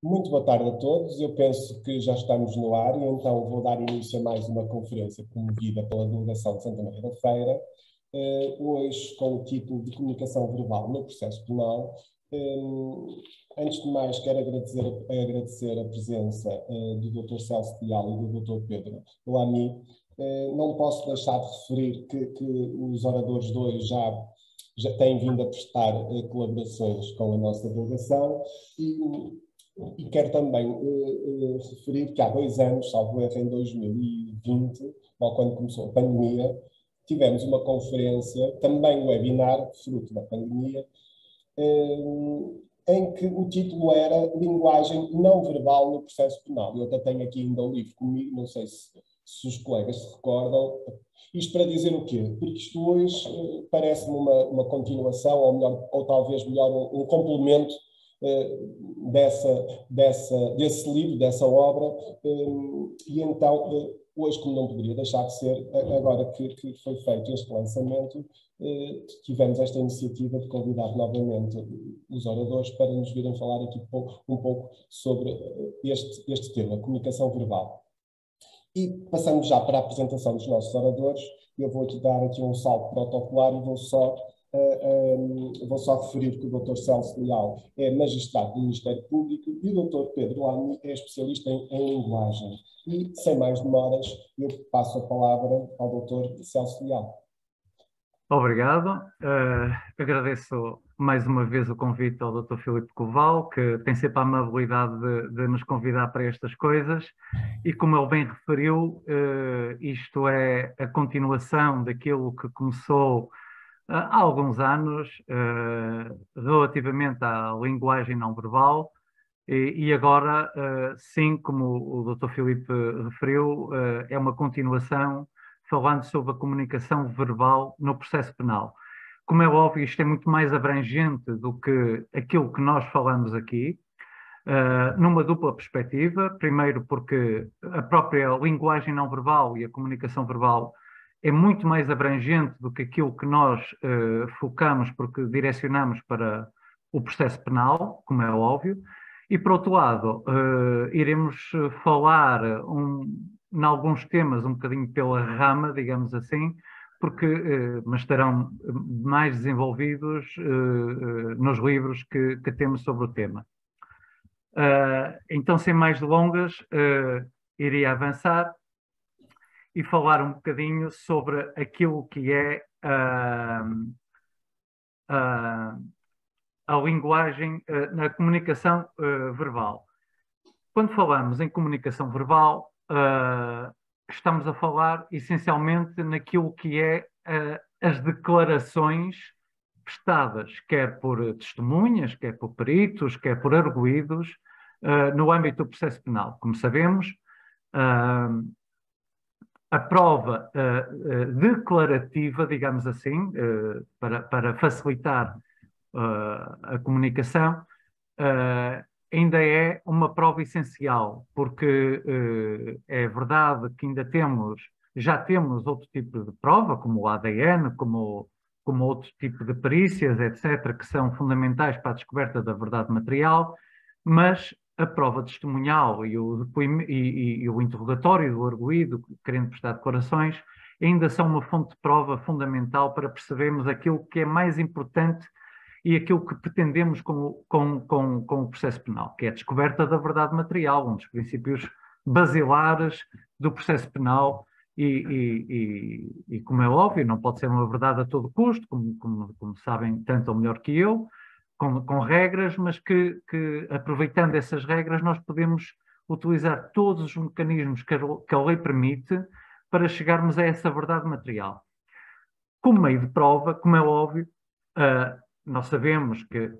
Muito boa tarde a todos. Eu penso que já estamos no ar e então vou dar início a mais uma conferência promovida pela Delegação de Santa Maria da Feira, hoje com o título de Comunicação Verbal no Processo Penal. Antes de mais, quero agradecer a presença do Dr. Celso Leal e do Dr. Pedro Lamy. Não posso deixar de referir que os oradores de hoje já têm vindo a prestar colaborações com a nossa delegação e quero também referir que há 2 anos, salvo erro em 2020, ou quando começou a pandemia, tivemos uma conferência, também webinar, fruto da pandemia, em que o título era Linguagem não verbal no processo penal. Eu até tenho aqui ainda o livro comigo, não sei se os colegas se recordam. Isto para dizer o quê? Porque isto hoje parece-me uma continuação, ou melhor, ou talvez melhor, um complemento desse livro, dessa obra, e então, hoje, como não poderia deixar de ser, agora que foi feito este lançamento, tivemos esta iniciativa de convidar novamente os oradores para nos virem falar aqui um pouco sobre este tema, comunicação verbal. E passamos já para a apresentação dos nossos oradores. Eu vou aqui dar aqui um salto protocolar e vou só referir que o Dr. Celso Leal é magistrado do Ministério Público e o Dr. Pedro Lamy é especialista em linguagem. E, sem mais demoras, eu passo a palavra ao Dr. Celso Leal. Obrigado. Agradeço mais uma vez o convite ao Dr. Filipe Coval, que tem sempre a amabilidade de nos convidar para estas coisas. E como ele bem referiu, isto é a continuação daquilo que começou há alguns anos, relativamente à linguagem não verbal, e agora, sim, como o Dr. Filipe referiu, é uma continuação falando sobre a comunicação verbal no processo penal. Como é óbvio, isto é muito mais abrangente do que aquilo que nós falamos aqui, numa dupla perspectiva. Primeiro porque a própria linguagem não verbal e a comunicação verbal é muito mais abrangente do que aquilo que nós focamos, porque direcionamos para o processo penal, como é óbvio. E, por outro lado, iremos falar em alguns temas um bocadinho pela rama, digamos assim, mas estarão mais desenvolvidos nos livros que temos sobre o tema. Então, sem mais delongas, iria avançar e falar um bocadinho sobre aquilo que é a linguagem na comunicação verbal. Quando falamos em comunicação verbal, estamos a falar essencialmente naquilo que é as declarações prestadas, quer por testemunhas, quer por peritos, quer por arguidos, no âmbito do processo penal. Como sabemos, a prova declarativa, digamos assim, para facilitar a comunicação, ainda é uma prova essencial, porque é verdade que já temos outro tipo de prova, como o ADN, como outro tipo de perícias, etc., que são fundamentais para a descoberta da verdade material, mas a prova testemunhal e o interrogatório do arguido, querendo prestar declarações, ainda são uma fonte de prova fundamental para percebermos aquilo que é mais importante e aquilo que pretendemos com o processo penal, que é a descoberta da verdade material, um dos princípios basilares do processo penal e como é óbvio, não pode ser uma verdade a todo custo, como sabem tanto ou melhor que eu, com regras, mas que aproveitando essas regras nós podemos utilizar todos os mecanismos que a lei permite para chegarmos a essa verdade material. Como meio de prova, como é óbvio, nós sabemos que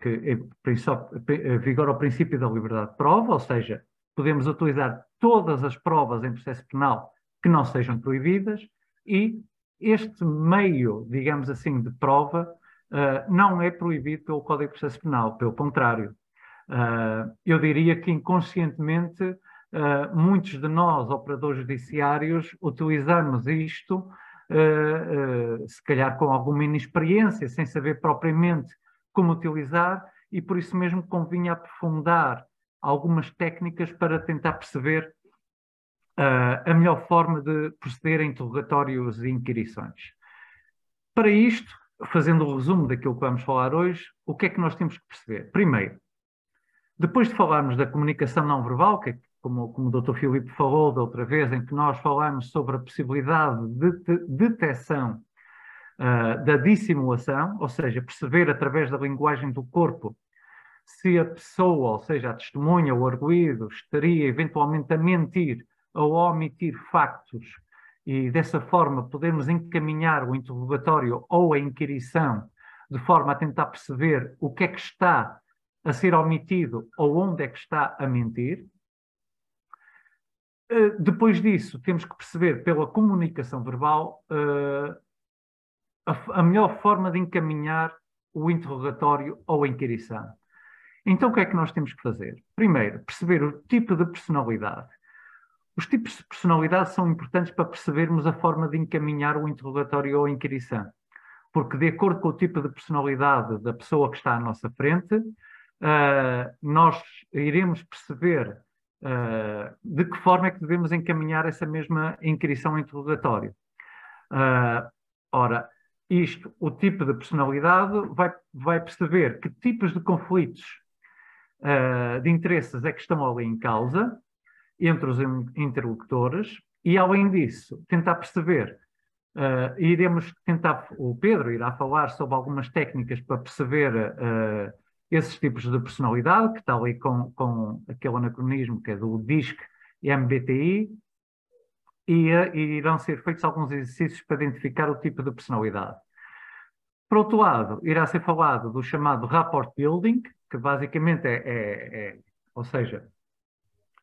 vigora o princípio da liberdade de prova, ou seja, podemos utilizar todas as provas em processo penal que não sejam proibidas, e este meio, digamos assim, de prova não é proibido pelo Código de Processo Penal, pelo contrário. Eu diria que inconscientemente muitos de nós, operadores judiciários, utilizamos isto se calhar com alguma inexperiência, sem saber propriamente como utilizar, e por isso mesmo convinha aprofundar algumas técnicas para tentar perceber a melhor forma de proceder a interrogatórios e inquirições. Para isto, fazendo o resumo daquilo que vamos falar hoje, o que é que nós temos que perceber? Primeiro, depois de falarmos da comunicação não verbal, que é como o Dr. Filipe falou da outra vez, em que nós falamos sobre a possibilidade de detecção da dissimulação, ou seja, perceber através da linguagem do corpo se a pessoa, ou seja, a testemunha, o arguido, estaria eventualmente a mentir ou a omitir factos e dessa forma podemos encaminhar o interrogatório ou a inquirição de forma a tentar perceber o que é que está a ser omitido ou onde é que está a mentir. Depois disso, temos que perceber pela comunicação verbal a melhor forma de encaminhar o interrogatório ou a inquirição. Então, o que é que nós temos que fazer? Primeiro, perceber o tipo de personalidade. Os tipos de personalidade são importantes para percebermos a forma de encaminhar o interrogatório ou a inquirição. Porque, de acordo com o tipo de personalidade da pessoa que está à nossa frente, nós iremos perceber de que forma é que devemos encaminhar essa mesma inquirição ou interrogatório. Ora, o tipo de personalidade vai perceber que tipos de conflitos de interesses é que estão ali em causa entre os interlocutores e, além disso, tentar perceber, o Pedro irá falar sobre algumas técnicas para perceber esses tipos de personalidade, que está ali com aquele anacronismo que é do DISC e MBTI, e irão ser feitos alguns exercícios para identificar o tipo de personalidade. Por outro lado, irá ser falado do chamado rapport building, que basicamente ou seja,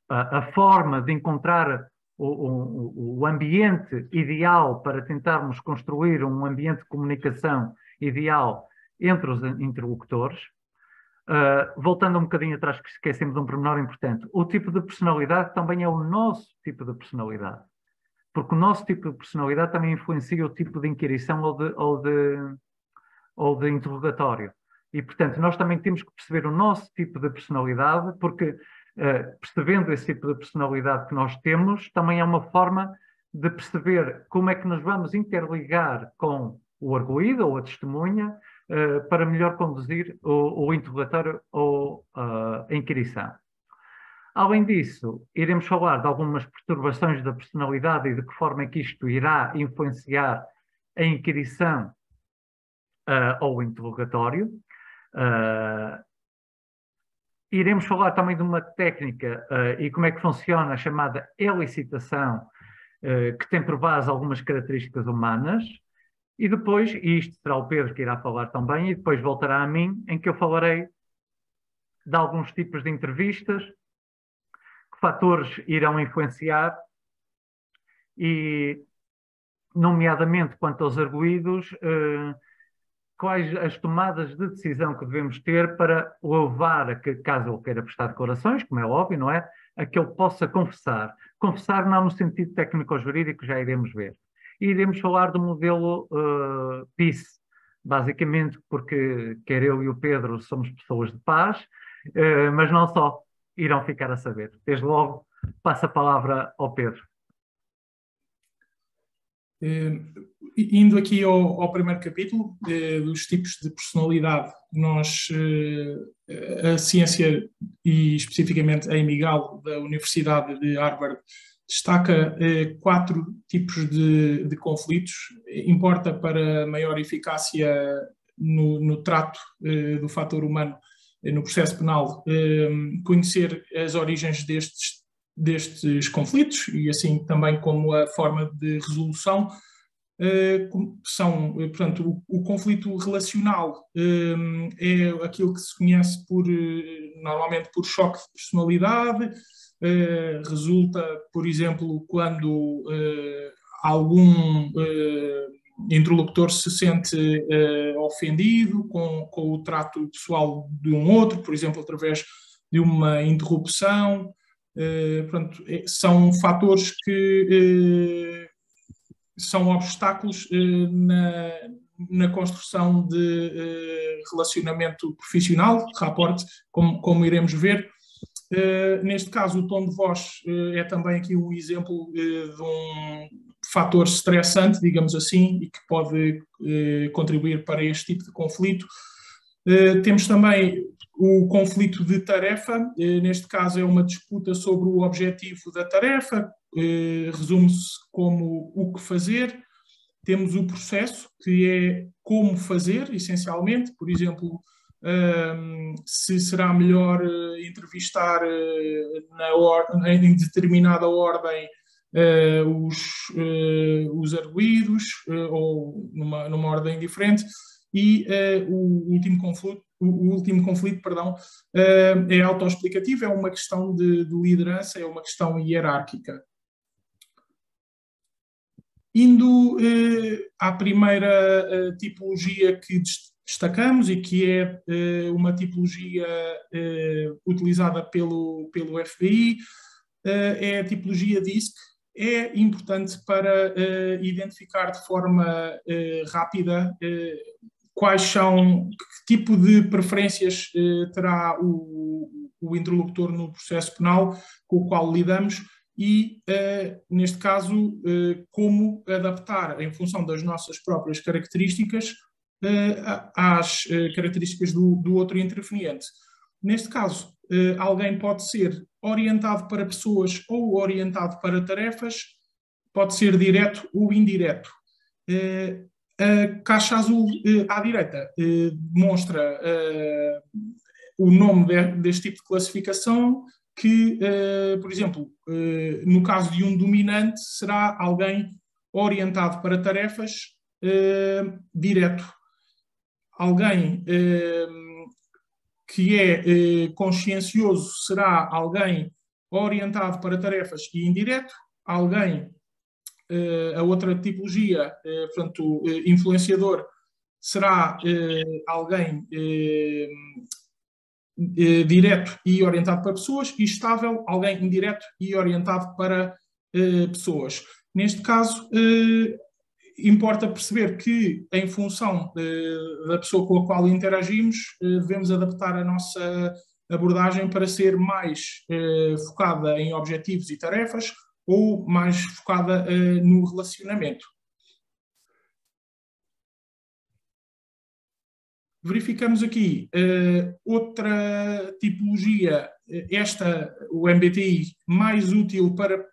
a forma de encontrar o ambiente ideal para tentarmos construir um ambiente de comunicação ideal entre os interlocutores. Voltando um bocadinho atrás, que esquecemos de um pormenor importante, o tipo de personalidade também é o nosso tipo de personalidade, porque o nosso tipo de personalidade também influencia o tipo de inquirição ou de interrogatório. E, portanto, nós também temos que perceber o nosso tipo de personalidade, porque percebendo esse tipo de personalidade que nós temos, também é uma forma de perceber como é que nos vamos interligar com o arguido ou a testemunha para melhor conduzir o interrogatório ou a inquirição. Além disso, iremos falar de algumas perturbações da personalidade e de que forma é que isto irá influenciar a inquirição ou o interrogatório. Iremos falar também de uma técnica e como é que funciona a chamada elicitação, que tem por base algumas características humanas. E depois, e isto será o Pedro que irá falar também, e depois voltará a mim, em que eu falarei de alguns tipos de entrevistas, que fatores irão influenciar e, nomeadamente, quanto aos arguidos, quais as tomadas de decisão que devemos ter para o levar a que, caso ele queira prestar declarações, como é óbvio, não é? A que ele possa confessar. Confessar não no sentido técnico-jurídico, já iremos ver. E iremos falar do modelo PIS, basicamente porque quer eu e o Pedro somos pessoas de paz, mas não só, irão ficar a saber. Desde logo, passo a palavra ao Pedro. Indo aqui ao primeiro capítulo, dos tipos de personalidade, a ciência, e especificamente a Miguel, da Universidade de Harvard, destaca 4 tipos de conflitos. Importa para maior eficácia no trato do fator humano no processo penal conhecer as origens destes conflitos e assim também como a forma de resolução. Portanto, o conflito relacional é aquilo que se conhece normalmente por choque de personalidade. Resulta, por exemplo, quando algum interlocutor se sente ofendido com o trato pessoal de um outro, por exemplo, através de uma interrupção. Portanto, são fatores que são obstáculos na construção de relacionamento profissional, rapport, como iremos ver. Neste caso, o tom de voz é também aqui um exemplo de um fator estressante, digamos assim, e que pode contribuir para este tipo de conflito. Temos também o conflito de tarefa. Neste caso é uma disputa sobre o objetivo da tarefa, resume-se como o que fazer. Temos o processo, que é como fazer, essencialmente. Por exemplo, se será melhor entrevistar em determinada ordem os arguidos ou numa ordem diferente. E o último conflito, perdão, é autoexplicativo, é uma questão de liderança, é uma questão hierárquica. Indo à primeira tipologia que destacamos e que é uma tipologia utilizada pelo FBI, é a tipologia DISC. É importante para identificar de forma rápida que tipo de preferências terá o interlocutor no processo penal com o qual lidamos e, neste caso, como adaptar em função das nossas próprias características às características do outro interveniente. Neste caso, alguém pode ser orientado para pessoas ou orientado para tarefas, pode ser direto ou indireto. A caixa azul à direita demonstra o nome deste tipo de classificação que, por exemplo, no caso de um dominante, será alguém orientado para tarefas direto. Alguém que é consciencioso será alguém orientado para tarefas e indireto. Alguém, a outra tipologia, portanto, influenciador, será alguém direto e orientado para pessoas, e estável, alguém indireto e orientado para pessoas. Neste caso, importa perceber que, em função da pessoa com a qual interagimos, devemos adaptar a nossa abordagem para ser mais focada em objetivos e tarefas ou mais focada no relacionamento. Verificamos aqui outra tipologia, o MBTI, mais útil para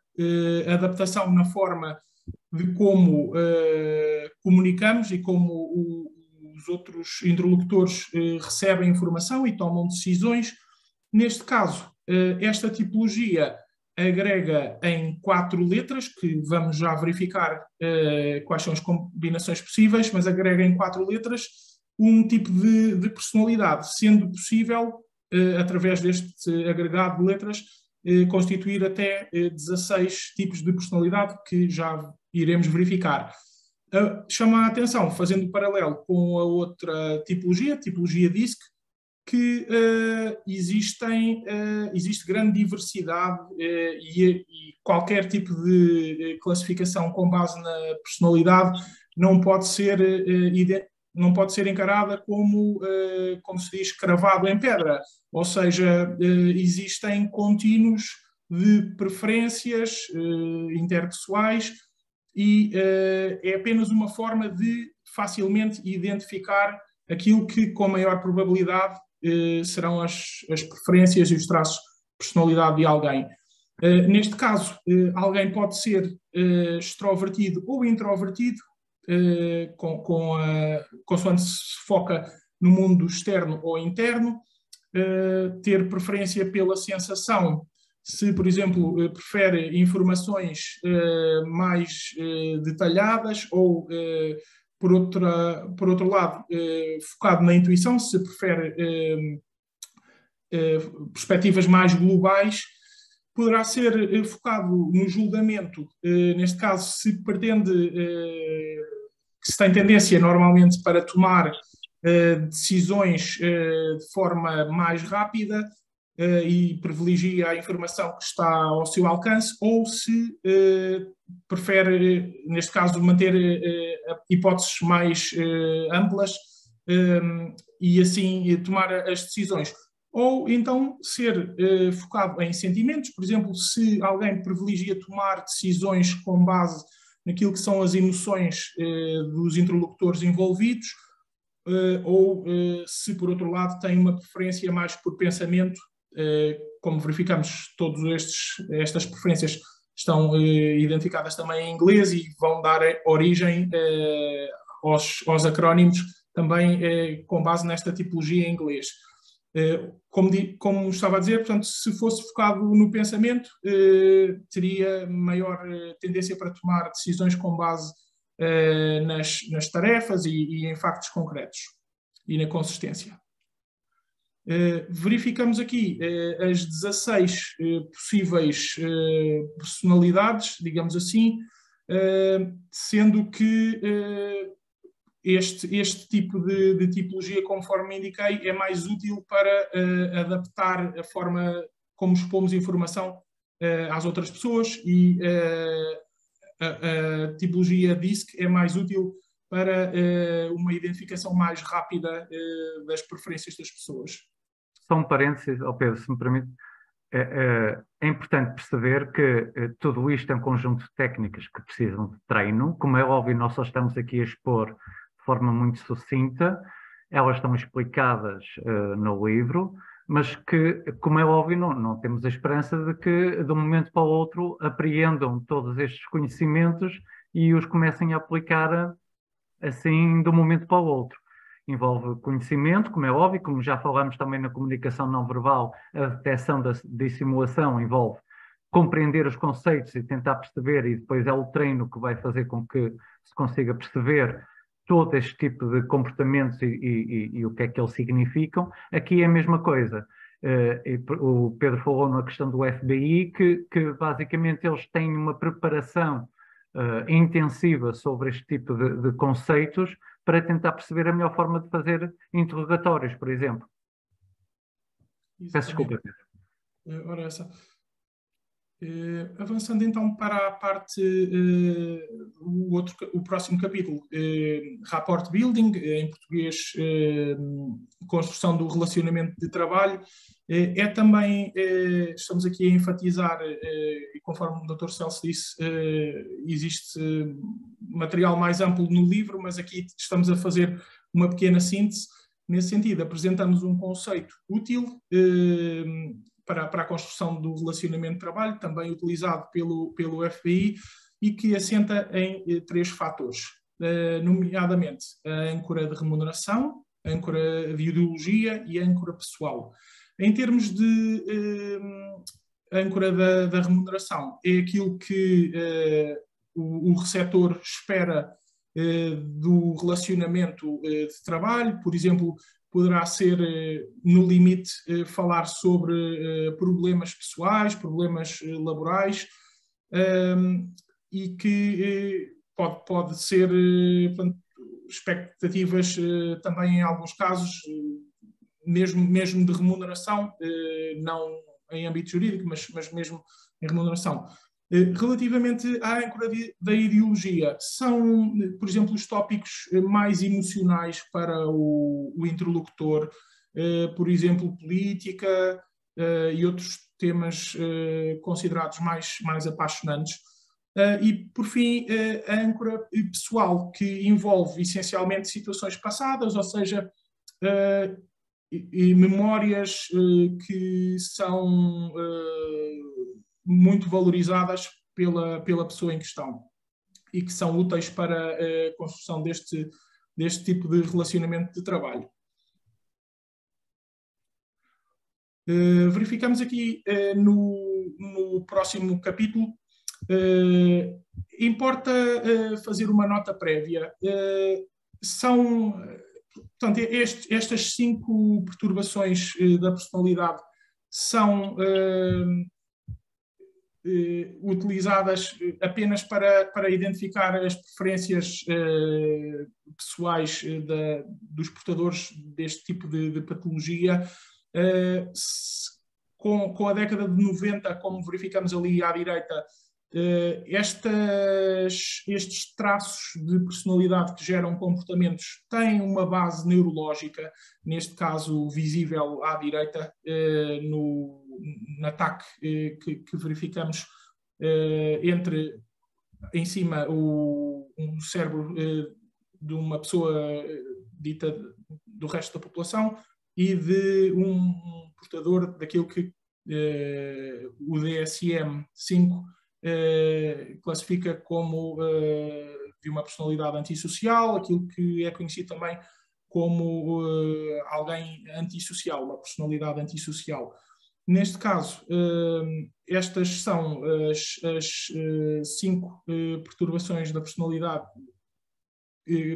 adaptação na forma de como comunicamos e como os outros interlocutores recebem informação e tomam decisões. Neste caso, esta tipologia agrega em 4 letras, que vamos já verificar quais são as combinações possíveis, mas agrega em 4 letras um tipo de personalidade, sendo possível, através deste agregado de letras, constituir até 16 tipos de personalidade que já iremos verificar. Chama a atenção, fazendo paralelo com a outra tipologia DISC, que existe grande diversidade e qualquer tipo de classificação com base na personalidade não pode ser encarada como se diz, cravado em pedra. Ou seja, existem contínuos de preferências interpessoais e é apenas uma forma de facilmente identificar aquilo que, com maior probabilidade, serão as preferências e os traços de personalidade de alguém. Neste caso, alguém pode ser extrovertido ou introvertido, consoante se foca no mundo externo ou interno, ter preferência pela sensação, se, por exemplo, prefere informações mais detalhadas ou, por outro lado, focado na intuição, se prefere perspectivas mais globais, poderá ser focado no julgamento, neste caso, se pretende, que se tem tendência normalmente para tomar decisões de forma mais rápida e privilegia a informação que está ao seu alcance, ou se prefere, neste caso, manter hipóteses mais amplas e assim tomar as decisões. ou então ser focado em sentimentos. Por exemplo, se alguém privilegia tomar decisões com base naquilo que são as emoções dos interlocutores envolvidos, ou se, por outro lado, tem uma preferência mais por pensamento, como verificamos, estas preferências estão identificadas também em inglês e vão dar origem aos acrónimos também com base nesta tipologia em inglês. Como estava a dizer, portanto, se fosse focado no pensamento, teria maior tendência para tomar decisões com base nas tarefas e em factos concretos e na consistência. Verificamos aqui as 16 possíveis personalidades, digamos assim, sendo que este tipo de tipologia, conforme indiquei, é mais útil para adaptar a forma como expomos informação às outras pessoas, e a tipologia DISC é mais útil para uma identificação mais rápida das preferências das pessoas. Só um parênteses, Pedro, se me permite. É importante perceber que tudo isto é um conjunto de técnicas que precisam de treino. Como é óbvio, nós só estamos aqui a expor de forma muito sucinta. Elas estão explicadas no livro, mas que, como é óbvio, não temos a esperança de que de um momento para o outro apreendam todos estes conhecimentos e os comecem a aplicar assim de um momento para o outro. Envolve conhecimento, como é óbvio, como já falamos também na comunicação não verbal, a detecção da dissimulação envolve compreender os conceitos e tentar perceber, e depois é o treino que vai fazer com que se consiga perceber todo este tipo de comportamentos e o que é que eles significam. Aqui é a mesma coisa. O Pedro falou na questão do FBI, que basicamente eles têm uma preparação intensiva sobre este tipo de conceitos para tentar perceber a melhor forma de fazer interrogatórios, por exemplo. Exatamente. Peço desculpa, Pedro. Ora, essa. Avançando então para a parte, o próximo capítulo, Rapport Building, em português, construção do relacionamento de trabalho, é também, estamos aqui a enfatizar, e conforme o Dr. Celso disse, existe material mais amplo no livro, mas aqui estamos a fazer uma pequena síntese. Nesse sentido, apresentamos um conceito útil para a construção do relacionamento de trabalho, também utilizado pelo FBI, e que assenta em 3 fatores, nomeadamente a âncora de remuneração, a âncora de ideologia e a âncora pessoal. Em termos de âncora da remuneração, é aquilo que o receptor espera do relacionamento de trabalho. Por exemplo, poderá ser, no limite, falar sobre problemas pessoais, problemas laborais, e que pode ser, portanto, expectativas também em alguns casos, mesmo de remuneração, não em âmbito jurídico, mas mesmo em remuneração. Relativamente à âncora da ideologia, são, por exemplo, os tópicos mais emocionais para o interlocutor, por exemplo, política e outros temas considerados mais apaixonantes. E, por fim, a âncora pessoal, que envolve essencialmente situações passadas, ou seja, e memórias que são muito valorizadas pela pessoa em questão e que são úteis para a construção deste tipo de relacionamento de trabalho. Verificamos aqui no próximo capítulo, importa fazer uma nota prévia. Portanto, estas 5 perturbações da personalidade são utilizadas apenas para identificar as preferências pessoais dos portadores deste tipo de patologia. Com a década de 90, como verificamos ali à direita, Estes traços de personalidade que geram comportamentos têm uma base neurológica, neste caso visível à direita, no ataque que verificamos entre, em cima, um cérebro de uma pessoa dita do resto da população e de um portador daquilo que o DSM-5 classifica como de uma personalidade antissocial, aquilo que é conhecido também como alguém antissocial, uma personalidade antissocial. Neste caso, estas são as 5 perturbações da personalidade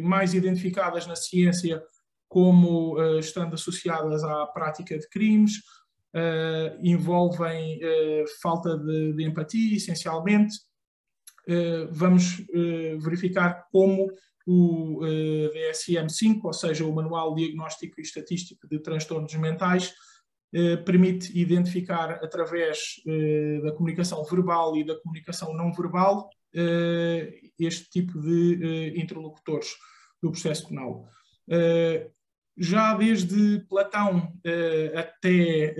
mais identificadas na ciência como estando associadas à prática de crimes. Envolvem falta de empatia, essencialmente. Vamos verificar como o DSM-5, ou seja, o Manual Diagnóstico e Estatístico de Transtornos Mentais, permite identificar, através da comunicação verbal e da comunicação não verbal, este tipo de interlocutores do processo penal. Já desde Platão até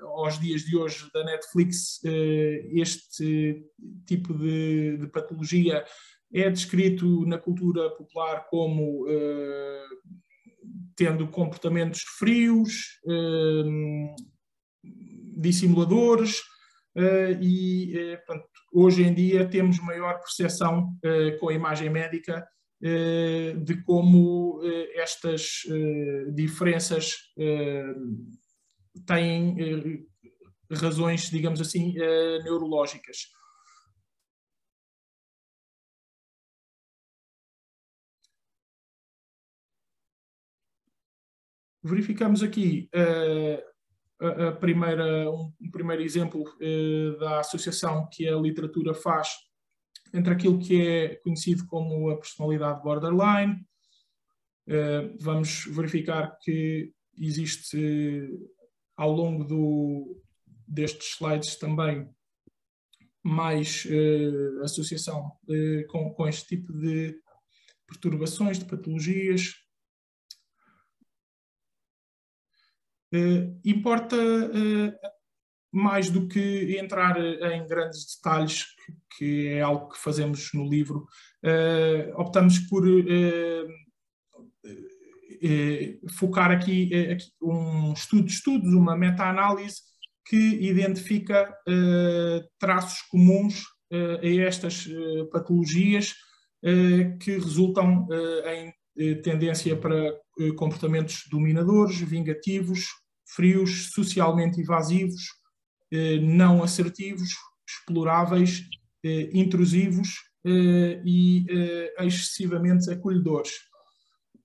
aos dias de hoje da Netflix, este tipo de patologia é descrito na cultura popular como tendo comportamentos frios, dissimuladores, portanto, hoje em dia temos maior percepção com a imagem médica de como estas diferenças têm razões, digamos assim, neurológicas. Verificamos aqui um primeiro exemplo da associação que a literatura faz entre aquilo que é conhecido como a personalidade borderline. Vamos verificar que existe, ao longo destes slides também, mais associação com este tipo de perturbações, de patologias. Importa, mais do que entrar em grandes detalhes, que é algo que fazemos no livro, optamos por focar aqui um estudo de estudos, uma meta-análise que identifica traços comuns a estas patologias que resultam em tendência para comportamentos dominadores, vingativos, frios, socialmente evasivos, não assertivos, exploráveis, intrusivos e excessivamente acolhedores.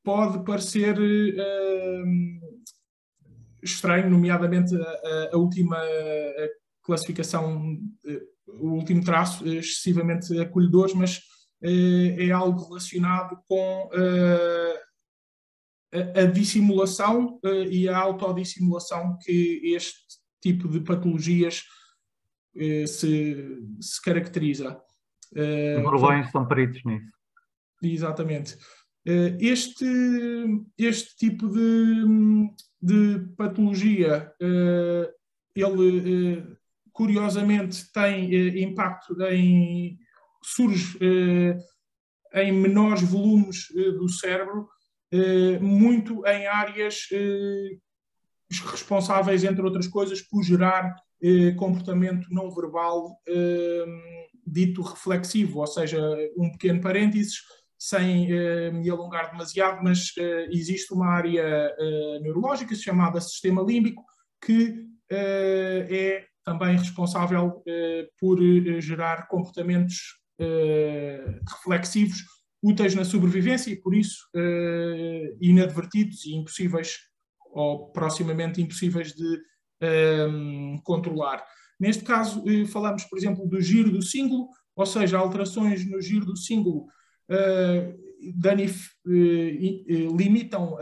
Pode parecer estranho, nomeadamente a última classificação, o último traço, excessivamente acolhedores, mas é algo relacionado com a dissimulação e a autodissimulação que este tipo de patologias se caracteriza. Os neurólogos são peritos nisso. Exatamente. Este tipo de patologia, ele curiosamente tem impacto surge em menores volumes do cérebro, muito em áreas responsáveis, entre outras coisas, por gerar comportamento não verbal dito reflexivo, ou seja, um pequeno parênteses, sem me alongar demasiado, mas existe uma área neurológica chamada sistema límbico, que é também responsável por gerar comportamentos reflexivos úteis na sobrevivência e, por isso, inadvertidos e impossíveis, ou proximamente impossíveis de controlar. Neste caso, falamos, por exemplo, do giro do cíngulo, ou seja, alterações no giro do cíngulo limitam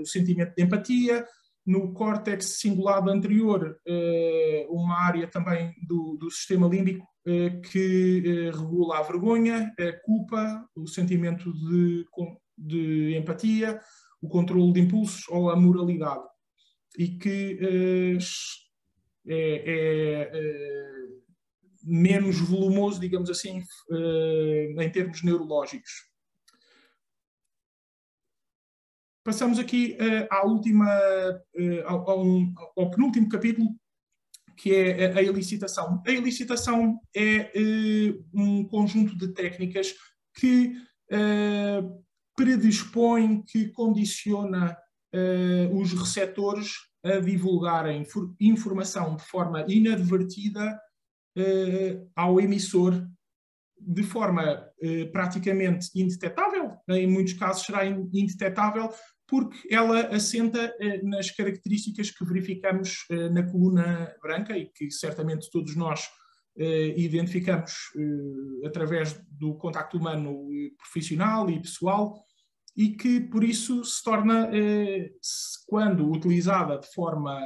o sentimento de empatia. No córtex cingulado anterior, uma área também do sistema límbico que regula a vergonha, a culpa, o sentimento de empatia, o controle de impulsos ou a moralidade. E que é menos volumoso, digamos assim, em termos neurológicos. Passamos aqui ao penúltimo capítulo, que é a elicitação. A elicitação é um conjunto de técnicas que predispõe, que condiciona os receptores a divulgarem informação de forma inadvertida ao emissor, de forma praticamente indetetável. Em muitos casos será indetetável, porque ela assenta nas características que verificamos na coluna branca e que certamente todos nós identificamos através do contacto humano profissional e pessoal, e que por isso se torna, quando utilizada de forma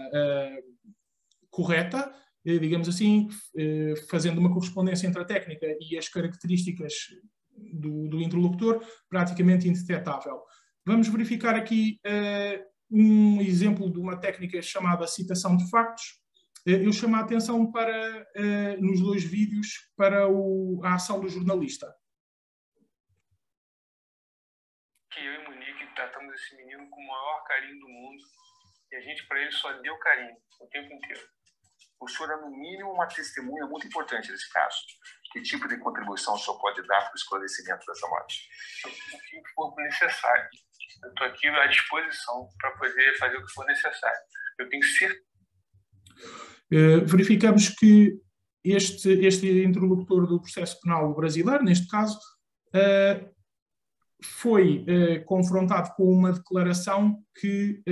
correta, digamos assim, fazendo uma correspondência entre a técnica e as características do interlocutor, praticamente indetetável. Vamos verificar aqui um exemplo de uma técnica chamada citação de factos. Eu chamo a atenção para, nos 2 vídeos, para a ação do jornalista. Que eu e Monique tratamos esse menino com o maior carinho do mundo, e a gente, para ele, só deu carinho o tempo inteiro. O senhor é, no mínimo, uma testemunha muito importante nesse caso. Que tipo de contribuição o senhor pode dar para o esclarecimento dessa morte? O que for necessário. Eu estou aqui à disposição para poder fazer o que for necessário. Eu tenho certeza. Verificamos que este interlocutor do processo penal brasileiro, neste caso, foi confrontado com uma declaração que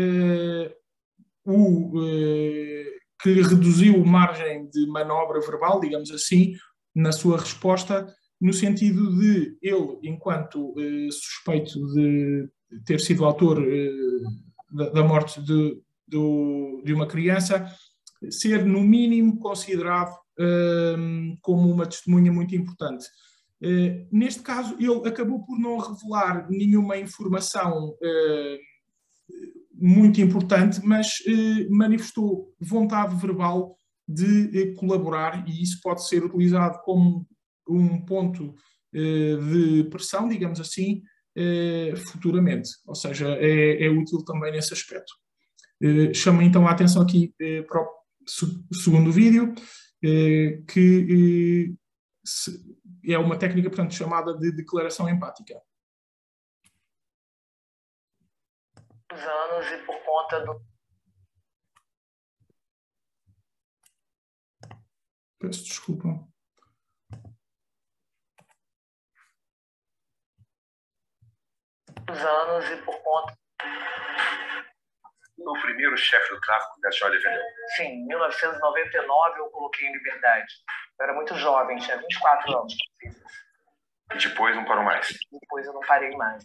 lhe reduziu margem de manobra verbal, digamos assim, na sua resposta, no sentido de ele, enquanto suspeito de ter sido autor da morte de uma criança, ser, no mínimo, considerado como uma testemunha muito importante. Neste caso, ele acabou por não revelar nenhuma informação muito importante, mas manifestou vontade verbal de colaborar, e isso pode ser utilizado como um ponto de pressão, digamos assim, futuramente. Ou seja, é útil também nesse aspecto. Chamo então a atenção aqui para o segundo vídeo, que é uma técnica, portanto, chamada de declaração empática. Anos e por conta do... Peço desculpa. Anos e por conta... O primeiro chefe do tráfico que a senhora defendeu? Sim, em 1999 eu coloquei em liberdade. Eu era muito jovem, tinha 24 anos. E depois não parou mais? Depois eu não parei mais.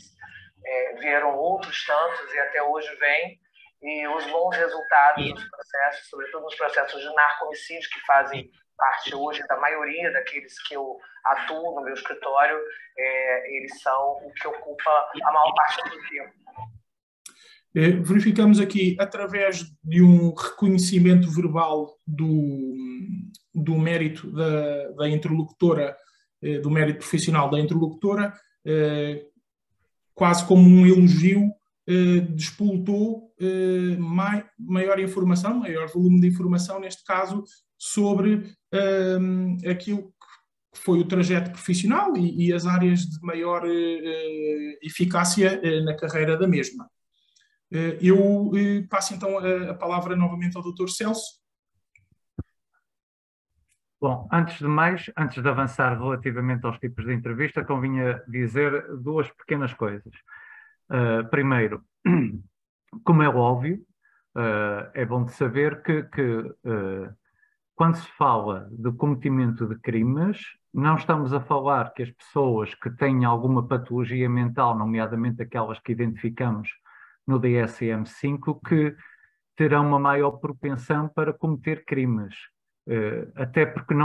Vieram outros tantos e até hoje vem, e os bons resultados dos processos, sobretudo nos processos de narco-homicídio, que fazem parte hoje da maioria daqueles que eu atuo no meu escritório, eles são o que ocupa a maior parte do tempo. Verificamos aqui, através de um reconhecimento verbal do mérito da interlocutora, do mérito profissional da interlocutora, quase como um elogio, despoltou maior informação, maior volume de informação, neste caso, sobre aquilo que foi o trajeto profissional e as áreas de maior eficácia na carreira da mesma. Eu passo então a palavra novamente ao Dr. Celso. Bom, antes de mais, antes de avançar relativamente aos tipos de entrevista, convinha dizer 2 pequenas coisas. Primeiro, como é óbvio, é bom de saber que quando se fala de cometimento de crimes, não estamos a falar que as pessoas que têm alguma patologia mental, nomeadamente aquelas que identificamos no DSM-5, que terão uma maior propensão para cometer crimes. até porque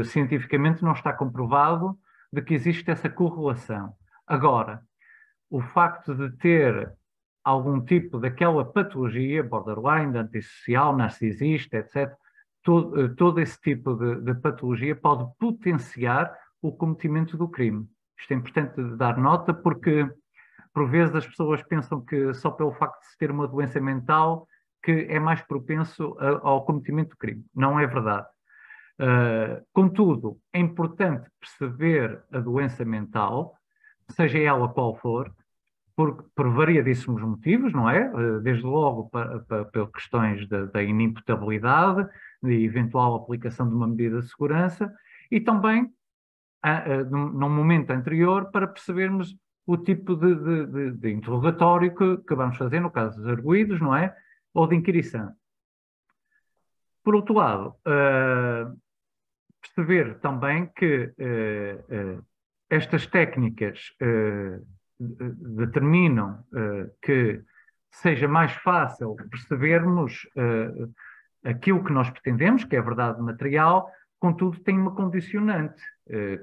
cientificamente não está comprovado de que existe essa correlação. Agora, o facto de ter algum tipo daquela patologia, borderline, antissocial, narcisista, etc., todo esse tipo de patologia pode potenciar o cometimento do crime. Isto é importante dar nota porque, por vezes, as pessoas pensam que só pelo facto de se ter uma doença mental que é mais propenso ao cometimento do crime. Não é verdade. Contudo, é importante perceber a doença mental, seja ela qual for, por variadíssimos motivos, não é? Desde logo por questões da inimputabilidade, de eventual aplicação de uma medida de segurança, e também num momento anterior para percebermos o tipo de interrogatório que vamos fazer, no caso dos arguidos, não é? Ou de inquirição. Por outro lado, perceber também que estas técnicas determinam que seja mais fácil percebermos aquilo que nós pretendemos, que é a verdade material, contudo tem uma condicionante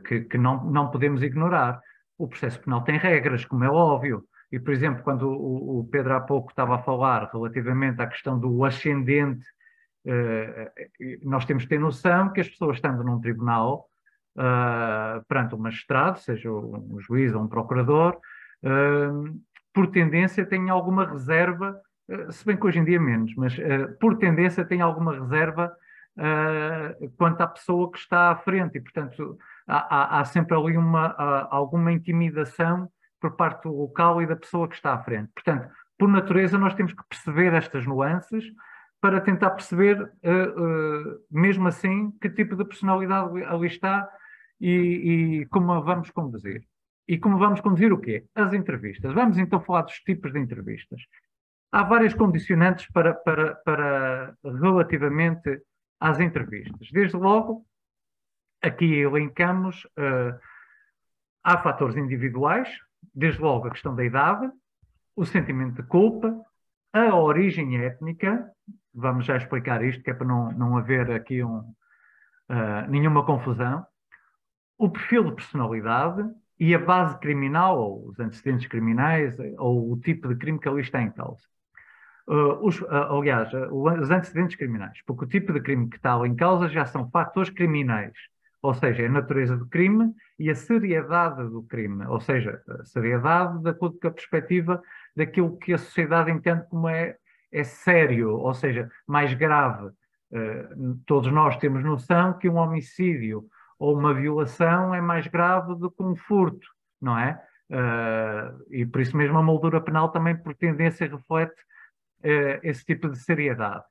que não podemos ignorar. O processo penal tem regras, como é óbvio, e, por exemplo, quando o Pedro há pouco estava a falar relativamente à questão do ascendente, nós temos de ter noção que as pessoas estando num tribunal, perante um magistrado, seja um juiz ou um procurador, por tendência têm alguma reserva, se bem que hoje em dia menos, mas por tendência têm alguma reserva quanto à pessoa que está à frente e, portanto, há sempre ali alguma intimidação por parte do local e da pessoa que está à frente. Portanto, por natureza, nós temos que perceber estas nuances para tentar perceber, mesmo assim, que tipo de personalidade ali está e como a vamos conduzir. E como vamos conduzir o quê? As entrevistas. Vamos então falar dos tipos de entrevistas. Há várias condicionantes para relativamente às entrevistas. Desde logo, aqui elencamos, há fatores individuais, desde logo a questão da idade, o sentimento de culpa, a origem étnica, vamos já explicar isto, que é para não haver aqui nenhuma confusão, o perfil de personalidade e a base criminal, ou os antecedentes criminais, ou o tipo de crime que ali está em causa. Aliás, os antecedentes criminais, porque o tipo de crime que está ali em causa já são fatores criminais, ou seja, a natureza do crime e a seriedade do crime, ou seja, a seriedade de acordo com a perspectiva daquilo que a sociedade entende como é sério, ou seja, mais grave. Todos nós temos noção que um homicídio ou uma violação é mais grave do que um furto, não é? E por isso mesmo a moldura penal também por tendência reflete esse tipo de seriedade.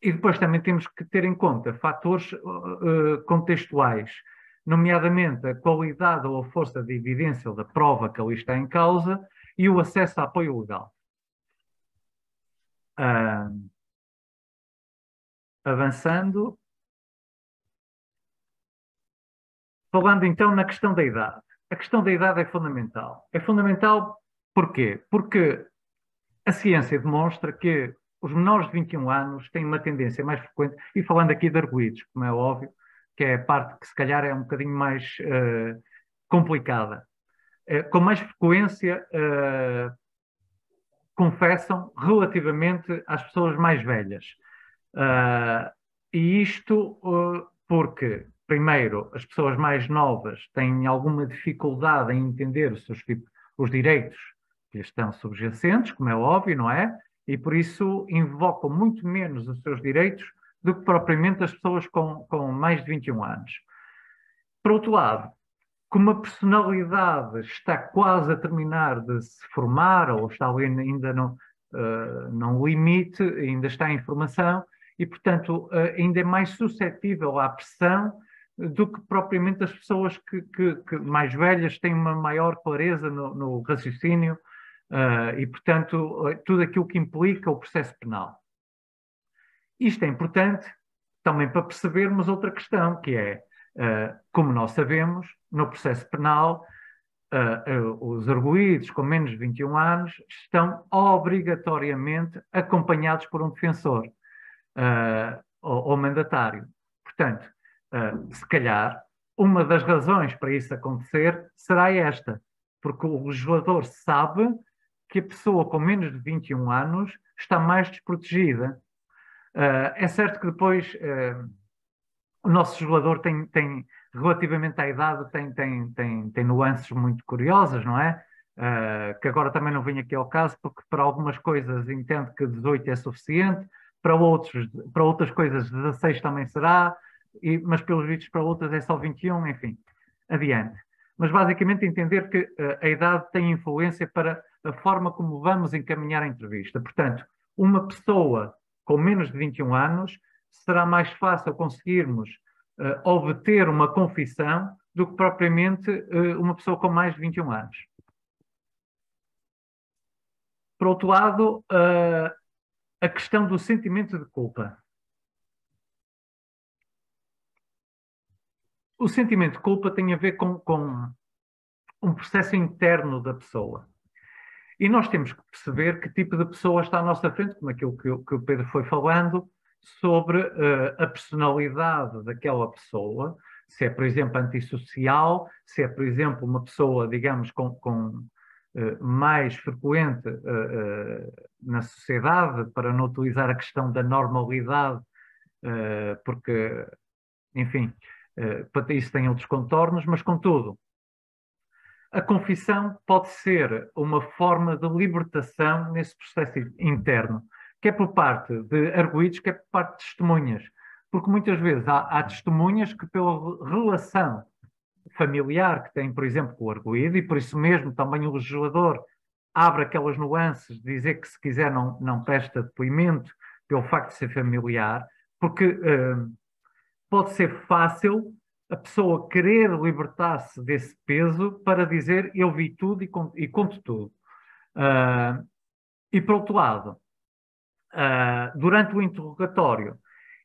E depois também temos que ter em conta fatores contextuais, nomeadamente a qualidade ou a força de evidência ou da prova que ali está em causa e o acesso a apoio legal. Avançando. Falando então na questão da idade. A questão da idade é fundamental. É fundamental porquê? Porque a ciência demonstra que os menores de 21 anos têm uma tendência mais frequente, e falando aqui de arguidos, como é óbvio, que é a parte que se calhar é um bocadinho mais complicada, com mais frequência confessam relativamente às pessoas mais velhas. E isto porque, primeiro, as pessoas mais novas têm alguma dificuldade em entender os direitos que lhes estão subjacentes, como é óbvio, não é? E por isso invocam muito menos os seus direitos do que propriamente as pessoas com mais de 21 anos. Por outro lado, como a personalidade está quase a terminar de se formar, ou está ali ainda no limite, ainda está em formação, e, portanto, ainda é mais suscetível à pressão do que propriamente as pessoas que mais velhas têm uma maior clareza no raciocínio e, portanto, tudo aquilo que implica o processo penal. Isto é importante também para percebermos outra questão, que é, como nós sabemos, no processo penal, os arguidos com menos de 21 anos estão obrigatoriamente acompanhados por um defensor. ao mandatário. Portanto, se calhar, uma das razões para isso acontecer será esta, porque o legislador sabe que a pessoa com menos de 21 anos está mais desprotegida. É certo que depois o nosso legislador tem relativamente à idade, tem nuances muito curiosas, não é? Que agora também não vem aqui ao caso, porque para algumas coisas entende que 18 é suficiente, para outras coisas 16 também será, mas pelos vistos para outras é só 21, enfim, adiante. Mas basicamente entender que a idade tem influência para a forma como vamos encaminhar a entrevista. Portanto, uma pessoa com menos de 21 anos será mais fácil conseguirmos obter uma confissão do que propriamente uma pessoa com mais de 21 anos. Por outro lado, a questão do sentimento de culpa. O sentimento de culpa tem a ver com um processo interno da pessoa. E nós temos que perceber que tipo de pessoa está à nossa frente, como aquilo que o Pedro foi falando, sobre a personalidade daquela pessoa, se é, por exemplo, antissocial, se é, por exemplo, uma pessoa, digamos, com mais frequente na sociedade, para não utilizar a questão da normalidade, porque, enfim, isso tem outros contornos, mas, contudo, a confissão pode ser uma forma de libertação nesse processo interno, quer por parte de arguidos, quer por parte de testemunhas. Porque muitas vezes há testemunhas que, pela relação familiar que têm, por exemplo, com o arguido, e por isso mesmo também o legislador abre aquelas nuances de dizer que, se quiser, não presta depoimento pelo facto de ser familiar, porque pode ser fácil a pessoa querer libertar-se desse peso para dizer eu vi tudo e conto tudo. E por outro lado, durante o interrogatório,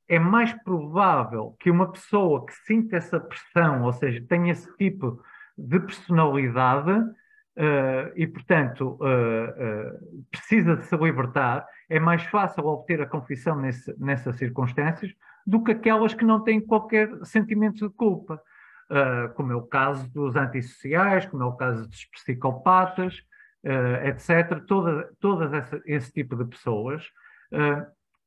é mais provável que uma pessoa que sinta essa pressão, ou seja, tenha esse tipo de personalidade e, portanto, precisa de se libertar, é mais fácil obter a confissão nessas circunstâncias do que aquelas que não têm qualquer sentimento de culpa, como é o caso dos antissociais, como é o caso dos psicopatas, etc. Todas esse tipo de pessoas,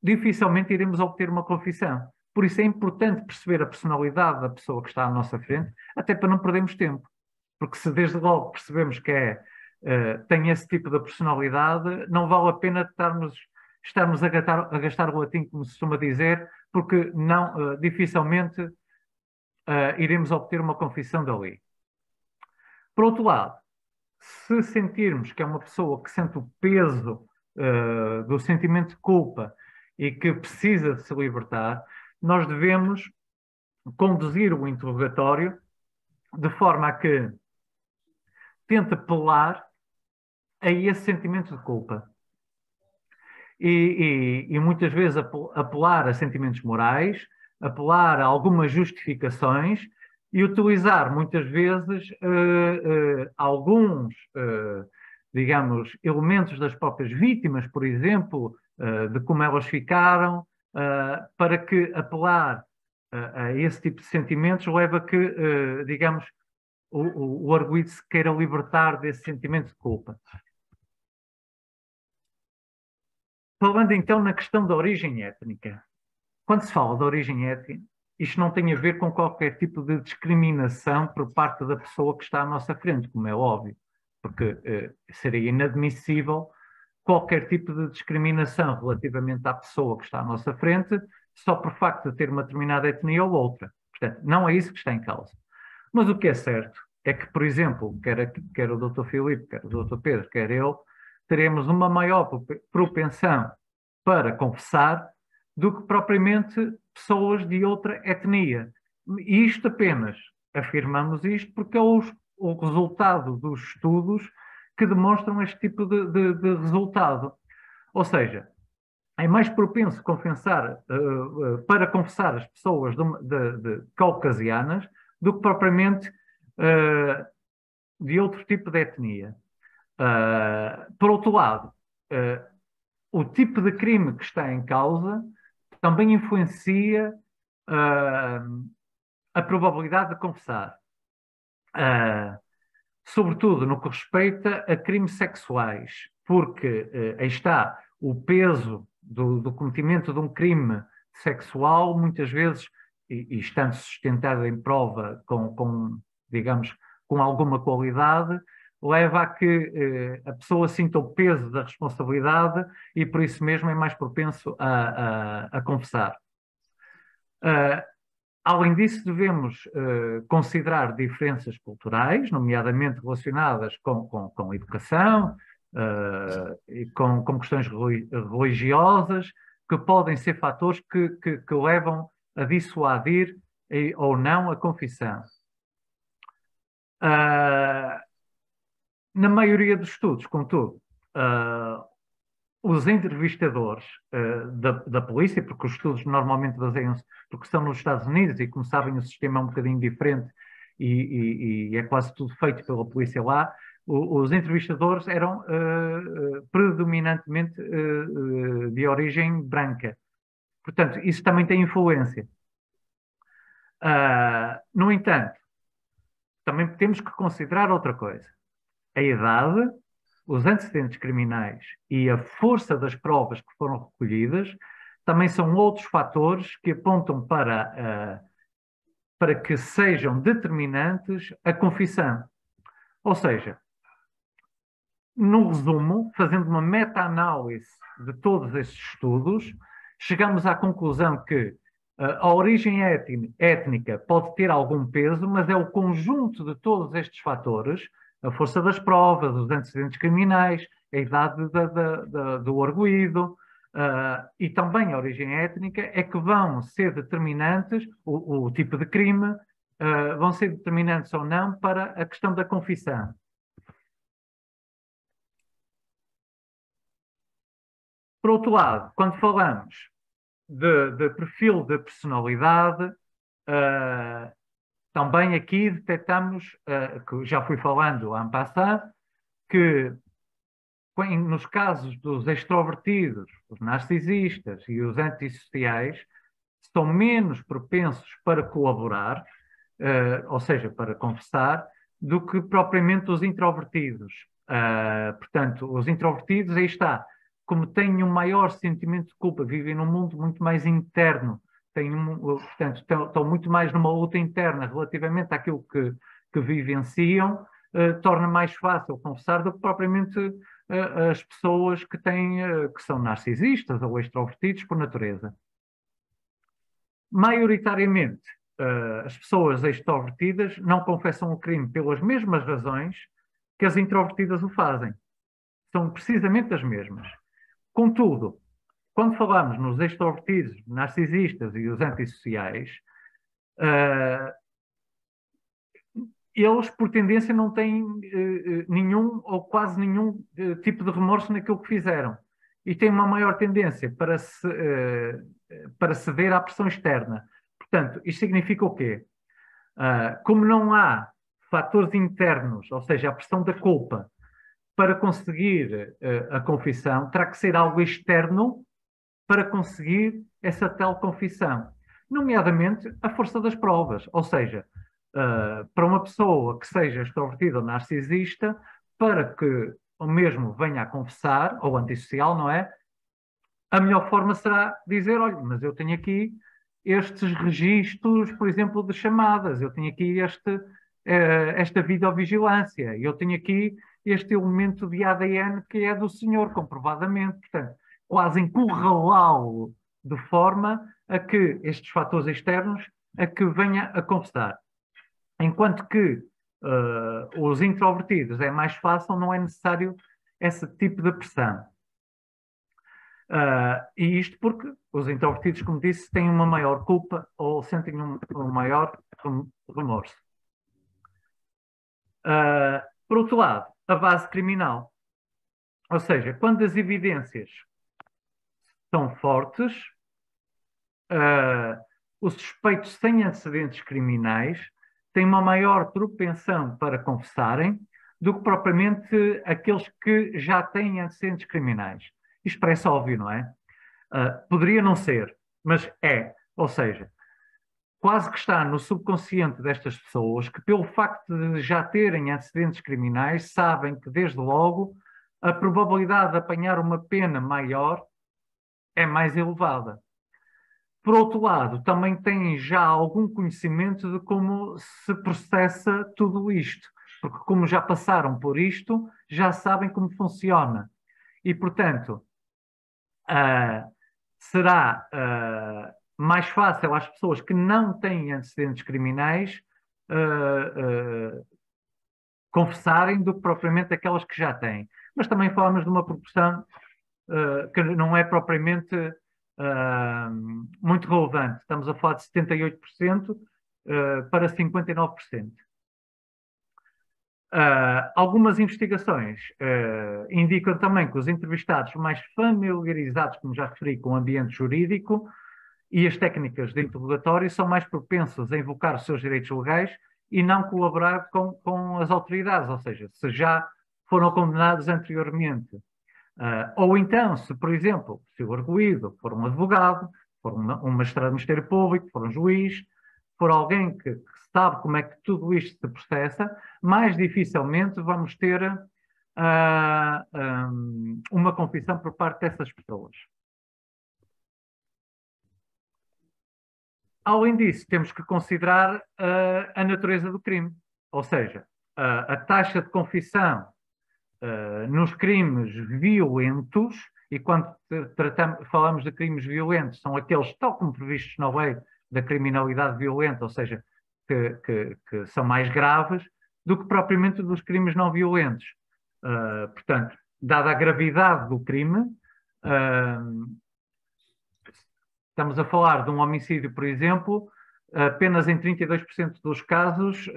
dificilmente iremos obter uma confissão. Por isso é importante perceber a personalidade da pessoa que está à nossa frente, até para não perdermos tempo. Porque se desde logo percebemos que tem esse tipo de personalidade, não vale a pena estarmos a gastar o latim, como se costuma dizer, porque dificilmente iremos obter uma confissão dali. Por outro lado, se sentirmos que é uma pessoa que sente o peso do sentimento de culpa e que precisa de se libertar, nós devemos conduzir o interrogatório de forma a que tente apelar a esse sentimento de culpa. E muitas vezes apelar a sentimentos morais, apelar a algumas justificações e utilizar muitas vezes alguns, digamos, elementos das próprias vítimas, por exemplo, de como elas ficaram, para que apelar a esse tipo de sentimentos leve a que, digamos, o arguido se queira libertar desse sentimento de culpa. Falando então na questão da origem étnica. Quando se fala de origem étnica, isto não tem a ver com qualquer tipo de discriminação por parte da pessoa que está à nossa frente, como é óbvio, porque seria inadmissível qualquer tipo de discriminação relativamente à pessoa que está à nossa frente, só por facto de ter uma determinada etnia ou outra. Portanto, não é isso que está em causa. Mas o que é certo é que, por exemplo, quer o Dr. Filipe, quer o Dr. Pedro, quer eu, teremos uma maior propensão para confessar do que propriamente pessoas de outra etnia. E isto apenas, afirmamos isto, porque é o resultado dos estudos que demonstram este tipo de resultado. Ou seja, é mais propenso para confessar as pessoas de caucasianas do que propriamente de outro tipo de etnia. Por outro lado, o tipo de crime que está em causa também influencia a probabilidade de confessar. Sobretudo no que respeita a crimes sexuais, porque aí está o peso do cometimento de um crime sexual, muitas vezes, e estando sustentado em prova digamos, com alguma qualidade, leva a que a pessoa sinta o peso da responsabilidade e por isso mesmo é mais propenso a confessar. Além disso, devemos considerar diferenças culturais, nomeadamente relacionadas com a educação e com questões religiosas, que podem ser fatores que levam a dissuadir ou não a confissão. Na maioria dos estudos, contudo, os entrevistadores da polícia, porque os estudos normalmente baseiam-se, porque são nos Estados Unidos e, como sabem, o sistema é um bocadinho diferente e é quase tudo feito pela polícia lá, os entrevistadores eram predominantemente de origem branca. Portanto, isso também tem influência. No entanto, também temos que considerar outra coisa. A idade, os antecedentes criminais e a força das provas que foram recolhidas também são outros fatores que apontam para que sejam determinantes a confissão. Ou seja, no resumo, fazendo uma meta-análise de todos estes estudos, chegamos à conclusão que a origem étnica pode ter algum peso, mas é o conjunto de todos estes fatores, a força das provas, os antecedentes criminais, a idade do arguido e também a origem étnica é que vão ser determinantes, o tipo de crime, vão ser determinantes ou não para a questão da confissão. Por outro lado, quando falamos de perfil de personalidade, também aqui detectamos, que já fui falando en passant, que nos casos dos extrovertidos, os narcisistas e os antissociais, são menos propensos para colaborar, ou seja, para confessar, do que propriamente os introvertidos. Portanto, os introvertidos, aí está, como têm um maior sentimento de culpa, vivem num mundo muito mais interno, portanto, estão muito mais numa luta interna relativamente àquilo que vivenciam, torna mais fácil confessar do que propriamente as pessoas que são narcisistas ou extrovertidos por natureza. Maioritariamente, as pessoas extrovertidas não confessam o crime pelas mesmas razões que as introvertidas o fazem. São precisamente as mesmas. Contudo, quando falamos nos extrovertidos, narcisistas e os antissociais, eles, por tendência, não têm nenhum ou quase nenhum tipo de remorso naquilo que fizeram. E têm uma maior tendência para ceder à pressão externa. Portanto, isto significa o quê? Como não há fatores internos, ou seja, a pressão da culpa, para conseguir a confissão, terá que ser algo externo para conseguir essa tal confissão. Nomeadamente, a força das provas. Ou seja, para uma pessoa que seja extrovertida ou narcisista, para que o mesmo venha a confessar, ou antissocial, não é? A melhor forma será dizer, olha, mas eu tenho aqui estes registros, por exemplo, de chamadas, eu tenho aqui esta videovigilância, eu tenho aqui este elemento de ADN que é do senhor, comprovadamente. Portanto, quase encurralá-lo de forma a que estes fatores externos a que venha a confessar. Enquanto que os introvertidos é mais fácil, não é necessário esse tipo de pressão. E isto porque os introvertidos, como disse, têm uma maior culpa ou sentem um maior remorso. Por outro lado, a base criminal. Ou seja, quando as evidências são fortes, os suspeitos sem antecedentes criminais têm uma maior propensão para confessarem do que propriamente aqueles que já têm antecedentes criminais. Isto parece óbvio, não é? Poderia não ser, mas ou seja, quase que está no subconsciente destas pessoas que, pelo facto de já terem antecedentes criminais, sabem que, desde logo, a probabilidade de apanhar uma pena maior é mais elevada. Por outro lado, também têm já algum conhecimento de como se processa tudo isto, porque como já passaram por isto, já sabem como funciona. E, portanto, será mais fácil às pessoas que não têm antecedentes criminais confessarem do que propriamente aquelas que já têm. Mas também falamos de uma proporção que não é propriamente muito relevante. Estamos a falar de 78% para 59%. Algumas investigações indicam também que os entrevistados mais familiarizados, como já referi, com o ambiente jurídico e as técnicas de interrogatório são mais propensos a invocar os seus direitos legais e não colaborar com as autoridades, ou seja, se já foram condenados anteriormente. Ou então, se, por exemplo, se o arguido for um advogado, for um magistrado do Ministério Público, for um juiz, for alguém que sabe como é que tudo isto se processa, mais dificilmente vamos ter uma confissão por parte dessas pessoas. Além disso, temos que considerar a natureza do crime, ou seja, a taxa de confissão nos crimes violentos, e quando falamos de crimes violentos, são aqueles, tal como previstos na lei da criminalidade violenta, ou seja, que são mais graves do que propriamente dos crimes não violentos. Portanto, dada a gravidade do crime, estamos a falar de um homicídio, por exemplo, apenas em 32% dos casos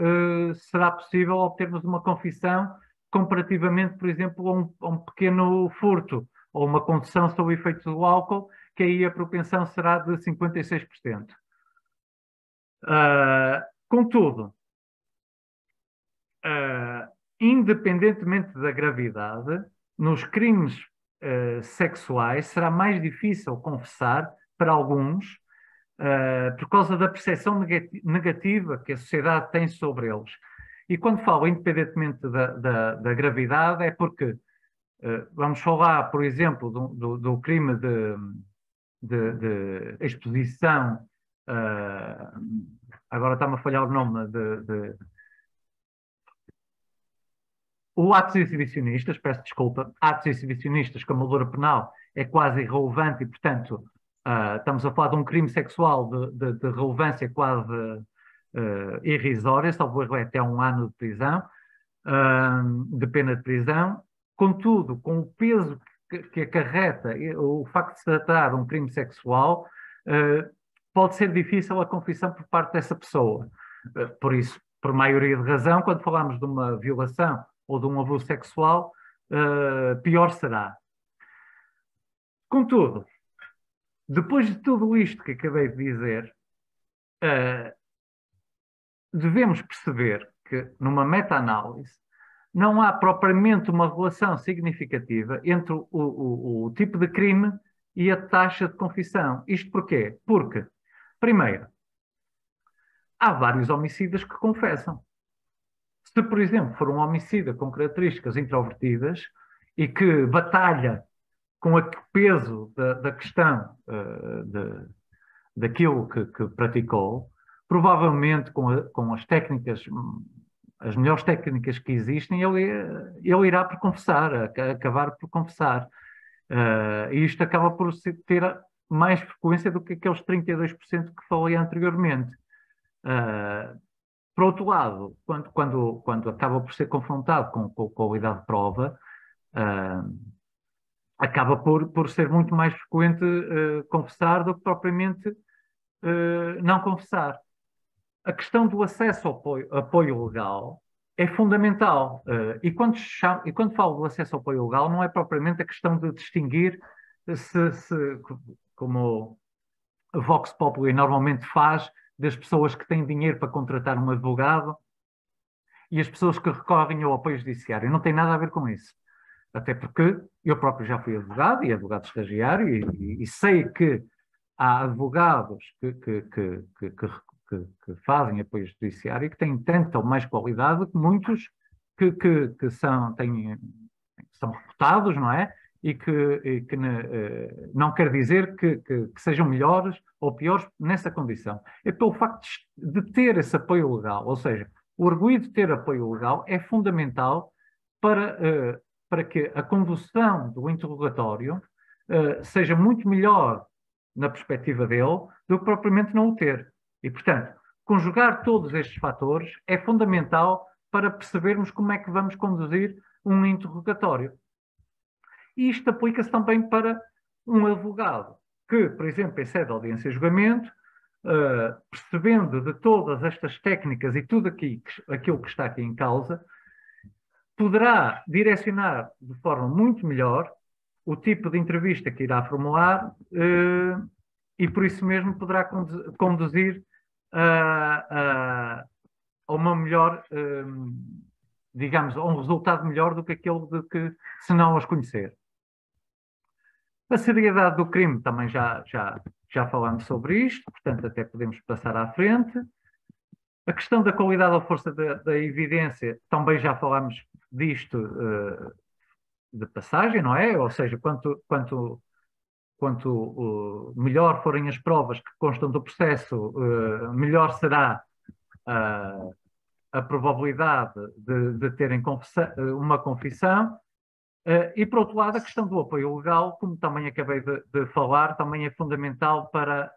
será possível obtermos uma confissão comparativamente, por exemplo, a um pequeno furto ou uma condução sob o efeito do álcool, que aí a propensão será de 56%. Contudo, independentemente da gravidade, nos crimes sexuais será mais difícil confessar para alguns por causa da percepção negativa que a sociedade tem sobre eles. E quando falo independentemente da gravidade, é porque vamos falar, por exemplo, do crime de exposição, agora está-me a falhar o nome, o atos exibicionistas, peço desculpa, atos exibicionistas com valor penal é quase irrelevante e, portanto, estamos a falar de um crime sexual de relevância quase irrisória, salvo erro até 1 ano de prisão, de pena de prisão. Contudo, com o peso que acarreta o facto de se tratar de um crime sexual, pode ser difícil a confissão por parte dessa pessoa. Por isso, por maioria de razão, quando falamos de uma violação ou de um abuso sexual, pior será. Contudo, depois de tudo isto que acabei de dizer, devemos perceber que, numa meta-análise, não há propriamente uma relação significativa entre o tipo de crime e a taxa de confissão. Isto porquê? Porque, primeiro, há vários homicidas que confessam. Se, por exemplo, for um homicida com características introvertidas e que batalha com o peso da questão daquilo que praticou, provavelmente com as técnicas, as melhores técnicas que existem, ele irá por confessar, acabar por confessar. E isto acaba por ter mais frequência do que aqueles 32% que falei anteriormente. Por outro lado, quando acaba por ser confrontado com a qualidade de prova, acaba por ser muito mais frequente confessar do que propriamente não confessar. A questão do acesso ao apoio legal é fundamental. E quando falo do acesso ao apoio legal, não é propriamente a questão de distinguir como a Vox Populi normalmente faz, das pessoas que têm dinheiro para contratar um advogado e as pessoas que recorrem ao apoio judiciário. Não tem nada a ver com isso. Até porque eu próprio já fui advogado e advogado estagiário e sei que há advogados que fazem apoio judiciário e que têm tanta ou mais qualidade que muitos que são reputados, não é? E que não quer dizer que sejam melhores ou piores nessa condição. É pelo facto de ter esse apoio legal, ou seja, o arguido de ter apoio legal é fundamental para que a condução do interrogatório seja muito melhor na perspectiva dele do que propriamente não o ter. E, portanto, conjugar todos estes fatores é fundamental para percebermos como é que vamos conduzir um interrogatório. E isto aplica-se também para um advogado que, por exemplo, em sede de audiência e julgamento, percebendo de todas estas técnicas e tudo aquilo que está aqui em causa, poderá direcionar de forma muito melhor o tipo de entrevista que irá formular e por isso mesmo poderá conduzir a uma melhor, digamos, a um resultado melhor do que aquele de que se não os conhecer. A seriedade do crime também já falamos sobre isto, portanto até podemos passar à frente. A questão da qualidade ou força da evidência, também já falámos disto de passagem, não é? Ou seja, quanto melhor forem as provas que constam do processo, melhor será a probabilidade de terem uma confissão. E, por outro lado, a questão do apoio legal, como também acabei de falar, também é fundamental para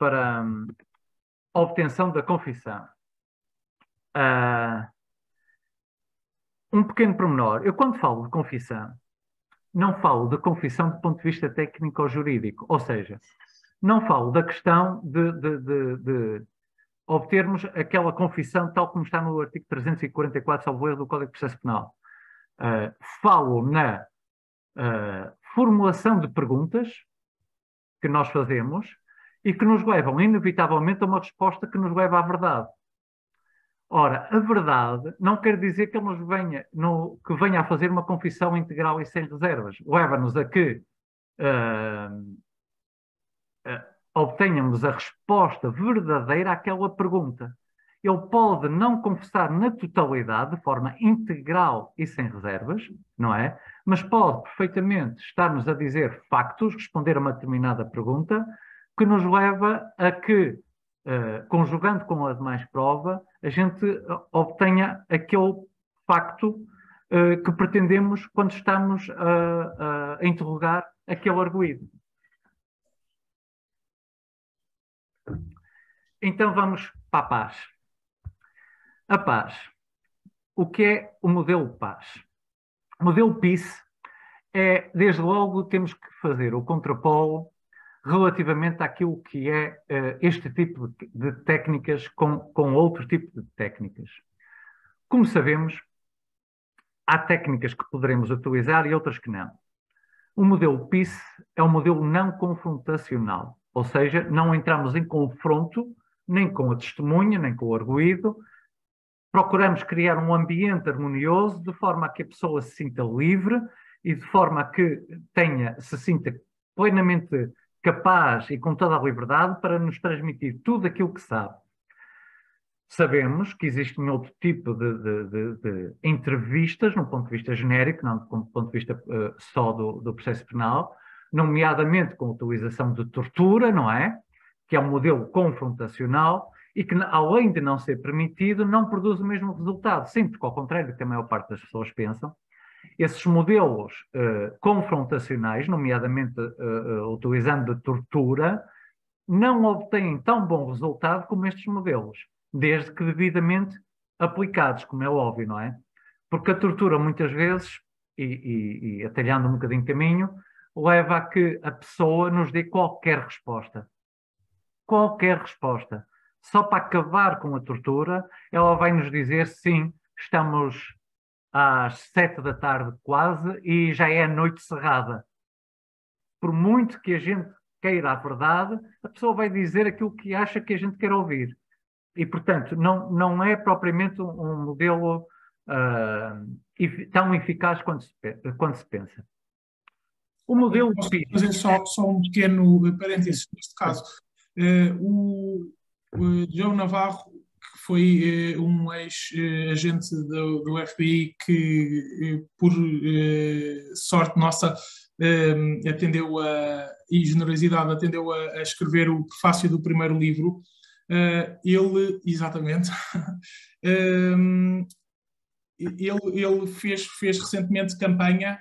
a obtenção da confissão. Um pequeno pormenor. Eu, quando falo de confissão, não falo de confissão do ponto de vista técnico ou jurídico. Ou seja, não falo da questão de obtermos aquela confissão tal como está no artigo 344, salvo erro, do Código de Processo Penal. Falo na formulação de perguntas que nós fazemos e que nos levam, inevitavelmente, a uma resposta que nos leva à verdade. Ora, a verdade não quer dizer que ele que venha a fazer uma confissão integral e sem reservas. Leva-nos a que obtenhamos a resposta verdadeira àquela pergunta. Ele pode não confessar na totalidade, de forma integral e sem reservas, não é? Mas pode perfeitamente estar-nos a dizer factos, responder a uma determinada pergunta, que nos leva a que, conjugando com a demais prova, a gente obtenha aquele facto que pretendemos quando estamos a interrogar aquele arguido. Então vamos para a paz. A paz. O que é o modelo paz? O modelo PIS é, desde logo, temos que fazer o contrapolo relativamente àquilo que é este tipo de técnicas com outro tipo de técnicas. Como sabemos, há técnicas que poderemos utilizar e outras que não. O modelo PIS é um modelo não confrontacional, ou seja, não entramos em confronto nem com a testemunha, nem com o arguido. Procuramos criar um ambiente harmonioso de forma a que a pessoa se sinta livre e de forma a que se sinta plenamente capaz e com toda a liberdade para nos transmitir tudo aquilo que sabe. Sabemos que existem outro tipo de entrevistas, num ponto de vista genérico, não do ponto de vista só do processo penal, nomeadamente com a utilização de tortura, não é? Que é um modelo confrontacional e que, além de não ser permitido, não produz o mesmo resultado. Sim, porque ao contrário do que a maior parte das pessoas pensam, esses modelos confrontacionais, nomeadamente utilizando de tortura, não obtêm tão bom resultado como estes modelos, desde que devidamente aplicados, como é óbvio, não é? Porque a tortura, muitas vezes, e atalhando um bocadinho caminho, leva a que a pessoa nos dê qualquer resposta. Qualquer resposta. Só para acabar com a tortura, ela vai nos dizer, sim, estamos às 7 da tarde quase e já é a noite cerrada. Por muito que a gente queira a verdade, a pessoa vai dizer aquilo que acha que a gente quer ouvir. E, portanto, não é propriamente um modelo tão eficaz quanto se pensa. O modelo Posso PIS. fazer só um pequeno parênteses neste caso. O João Navarro, que foi um ex-agente do FBI que, por sorte nossa, atendeu e generosidade, atendeu a escrever o prefácio do primeiro livro. Ele, exatamente, ele fez recentemente campanha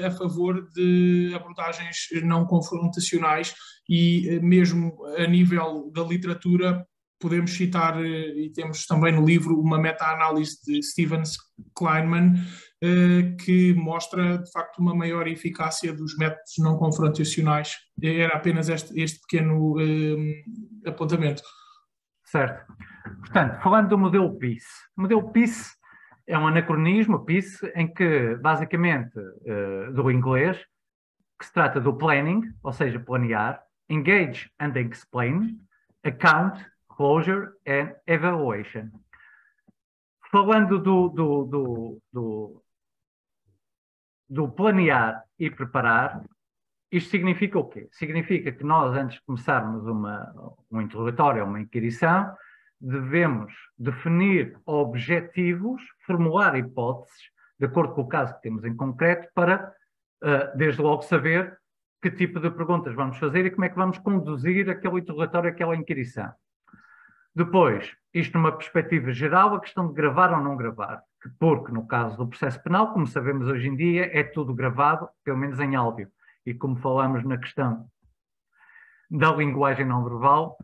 a favor de abordagens não confrontacionais e mesmo a nível da literatura podemos citar, e temos também no livro, uma meta-análise de Steven Kleinman que mostra, de facto, uma maior eficácia dos métodos não confrontacionais. Era apenas este pequeno apontamento. Certo. Portanto, falando do modelo PIS. O modelo PIS é um anacronismo, PIS, em que, basicamente, do inglês, que se trata do planning, ou seja, planear, engage and explain, account, closure and evaluation. Falando do planear e preparar, isto significa o quê? Significa que nós, antes de começarmos um interrogatório, uma inquirição, devemos definir objetivos, formular hipóteses, de acordo com o caso que temos em concreto, para, desde logo, saber que tipo de perguntas vamos fazer e como é que vamos conduzir aquele interrogatório, aquela inquirição. Depois, isto numa perspectiva geral, a questão de gravar ou não gravar, porque no caso do processo penal, como sabemos hoje em dia, é tudo gravado, pelo menos em áudio. E como falamos na questão da linguagem não verbal,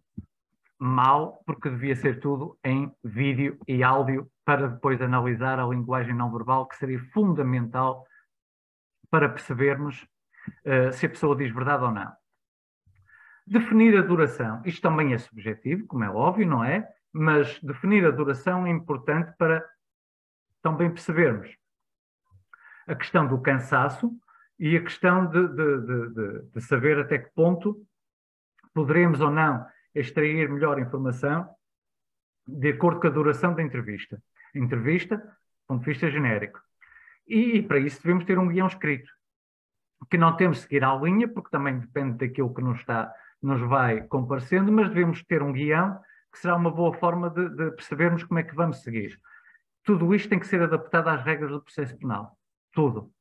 mal, porque devia ser tudo em vídeo e áudio para depois analisar a linguagem não verbal, que seria fundamental para percebermos se a pessoa diz verdade ou não. Definir a duração. Isto também é subjetivo, como é óbvio, não é? Mas definir a duração é importante para também percebermos a questão do cansaço e a questão de saber até que ponto poderemos ou não extrair melhor informação de acordo com a duração da entrevista. Entrevista, do ponto de vista genérico. E para isso devemos ter um guião escrito, que não temos de seguir à linha, porque também depende daquilo que nos vai comparecendo, mas devemos ter um guião que será uma boa forma de percebermos como é que vamos seguir. Tudo isto tem que ser adaptado às regras do processo penal. Tudo.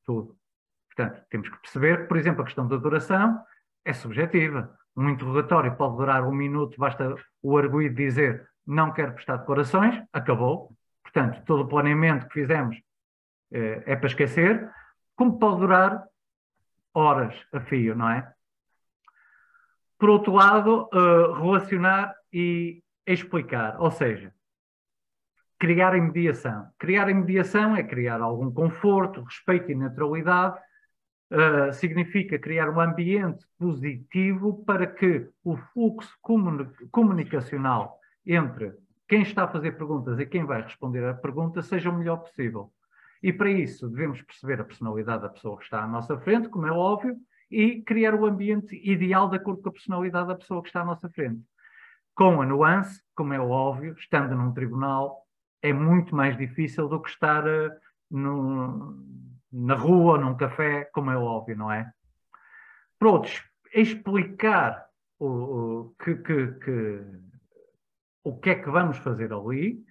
Portanto, temos que perceber que, por exemplo, a questão da duração é subjetiva. Um interrogatório pode durar 1 minuto, basta o arguido dizer não quero prestar declarações, acabou. Portanto, todo o planeamento que fizemos é para esquecer, como pode durar horas a fio, não é? Por outro lado, relacionar e explicar, ou seja, criar a mediação. Criar a mediação é criar algum conforto, respeito e naturalidade. Significa criar um ambiente positivo para que o fluxo comunicacional entre quem está a fazer perguntas e quem vai responder à pergunta seja o melhor possível. E para isso devemos perceber a personalidade da pessoa que está à nossa frente, como é óbvio, e criar o ambiente ideal de acordo com a personalidade da pessoa que está à nossa frente. Com a nuance, como é óbvio, estando num tribunal, é muito mais difícil do que estar na rua, num café, como é óbvio, não é? Pronto, explicar o que é que vamos fazer ali.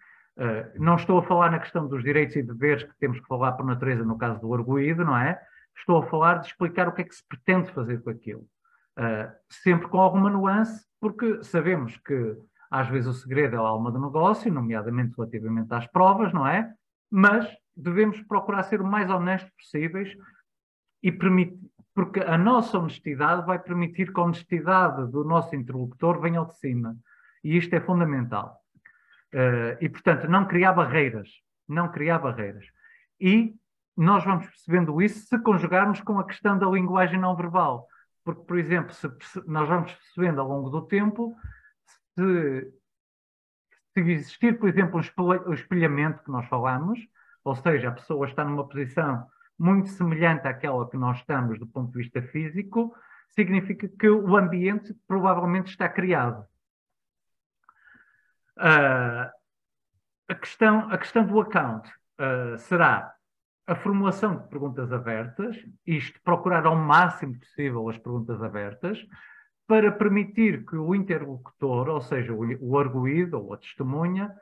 Não estou a falar na questão dos direitos e deveres que temos que falar por natureza no caso do arguido, não é? Estou a falar de explicar o que é que se pretende fazer com aquilo. Sempre com alguma nuance, porque sabemos que às vezes o segredo é a alma do negócio, nomeadamente relativamente às provas, não é? Mas devemos procurar ser o mais honestos possíveis e porque a nossa honestidade vai permitir que a honestidade do nosso interlocutor venha ao de cima. E isto é fundamental. E, portanto, não criar barreiras. E nós vamos percebendo isso se conjugarmos com a questão da linguagem não verbal. Porque, por exemplo, nós vamos percebendo ao longo do tempo se existir, por exemplo, um espelhamento que nós falamos, ou seja, a pessoa está numa posição muito semelhante àquela que nós estamos do ponto de vista físico, significa que o ambiente provavelmente está criado. A questão do account será a formulação de perguntas abertas, isto, procurar ao máximo possível as perguntas abertas, para permitir que o interlocutor, ou seja, o arguido ou a testemunha,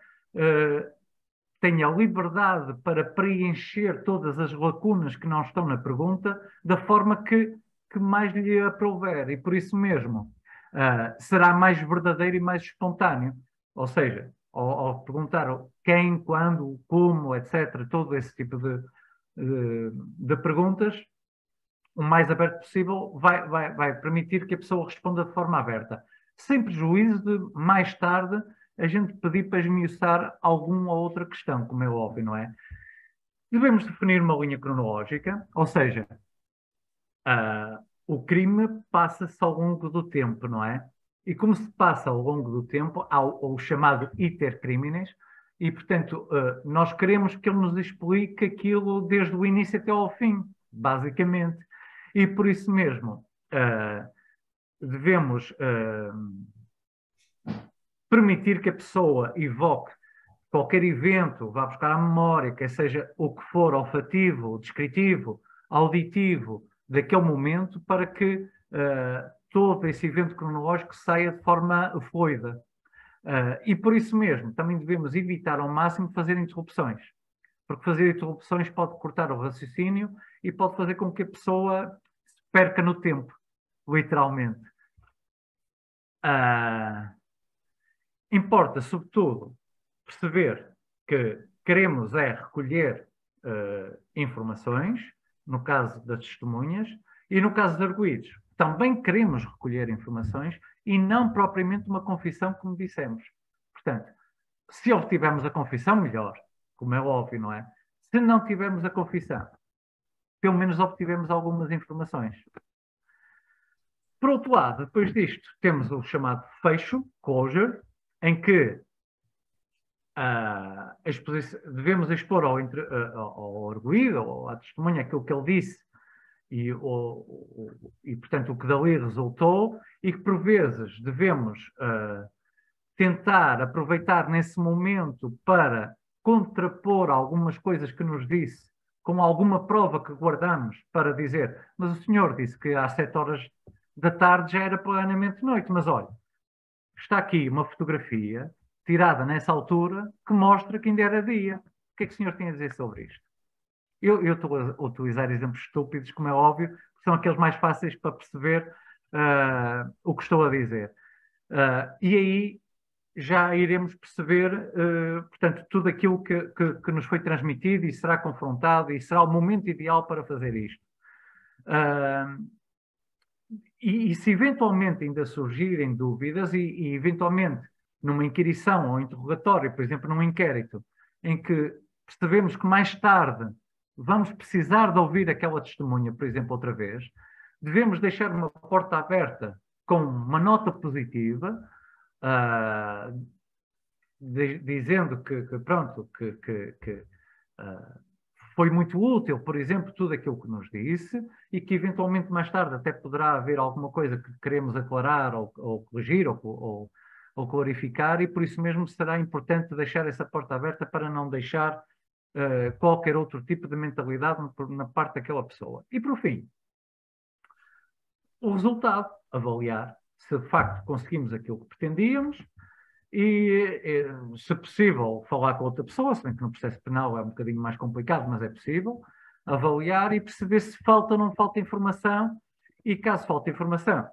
tenha liberdade para preencher todas as lacunas que não estão na pergunta da forma que mais lhe aprouver. E por isso mesmo será mais verdadeiro e mais espontâneo. Ou seja, ao perguntar quem, quando, como, etc., todo esse tipo de perguntas, o mais aberto possível vai permitir que a pessoa responda de forma aberta. Sem prejuízo de, mais tarde, a gente pedir para esmiuçar alguma outra questão, como é óbvio, não é? Devemos definir uma linha cronológica, ou seja, o crime passa-se ao longo do tempo, não é? E como se passa ao longo do tempo, há o chamado iter criminis, e, portanto, nós queremos que ele nos explique aquilo desde o início até ao fim, basicamente. E por isso mesmo, devemos permitir que a pessoa evoque qualquer evento, vá buscar à memória, quer seja o que for, olfativo, descritivo, auditivo, daquele momento, para que todo esse evento cronológico saia de forma fluida. E por isso mesmo, também devemos evitar ao máximo fazer interrupções, porque fazer interrupções pode cortar o raciocínio e pode fazer com que a pessoa se perca no tempo, literalmente. Importa, sobretudo, perceber que queremos recolher informações, no caso das testemunhas, e no caso dos arguidos, também queremos recolher informações e não propriamente uma confissão, como dissemos. Portanto, se obtivermos a confissão, melhor, como é óbvio, não é? Se não tivermos a confissão, pelo menos obtivemos algumas informações. Por outro lado, depois disto, temos o chamado fecho, closure, em que devemos expor ao arguido ou à testemunha aquilo que ele disse e, portanto, o que dali resultou, e que, por vezes, devemos tentar aproveitar nesse momento para contrapor algumas coisas que nos disse com alguma prova que guardamos para dizer, mas o senhor disse que às 7 horas da tarde já era plenamente noite, mas olha, está aqui uma fotografia tirada nessa altura que mostra que ainda era dia. O que é que o senhor tem a dizer sobre isto? Eu estou a utilizar exemplos estúpidos, como é óbvio, que são aqueles mais fáceis para perceber o que estou a dizer. E aí já iremos perceber, portanto, tudo aquilo que nos foi transmitido e será confrontado e será o momento ideal para fazer isto. E se eventualmente ainda surgirem dúvidas e eventualmente numa inquirição ou interrogatório, por exemplo, num inquérito, em que percebemos que mais tarde vamos precisar de ouvir aquela testemunha, por exemplo, outra vez, devemos deixar uma porta aberta com uma nota positiva, dizendo que foi muito útil, por exemplo, tudo aquilo que nos disse, e que eventualmente mais tarde até poderá haver alguma coisa que queremos aclarar ou corrigir ou clarificar, e por isso mesmo será importante deixar essa porta aberta para não deixar qualquer outro tipo de mentalidade na parte daquela pessoa. E por fim, o resultado, avaliar se de facto conseguimos aquilo que pretendíamos e, se possível, falar com outra pessoa, se bem que no processo penal é um bocadinho mais complicado, mas é possível, avaliar e perceber se falta ou não falta informação, e caso falte informação,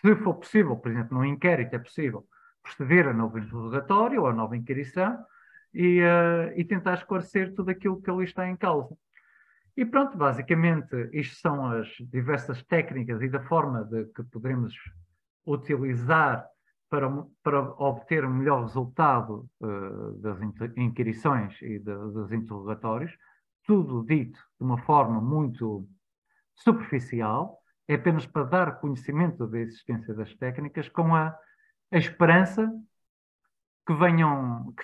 se for possível, por exemplo, num inquérito é possível proceder a novo interrogatório ou a nova inquirição e tentar esclarecer tudo aquilo que ali está em causa. E pronto, basicamente, isto são as diversas técnicas e da forma que poderemos utilizar para obter um melhor resultado das inquirições e dos interrogatórios, tudo dito de uma forma muito superficial, é apenas para dar conhecimento da existência das técnicas com a esperança que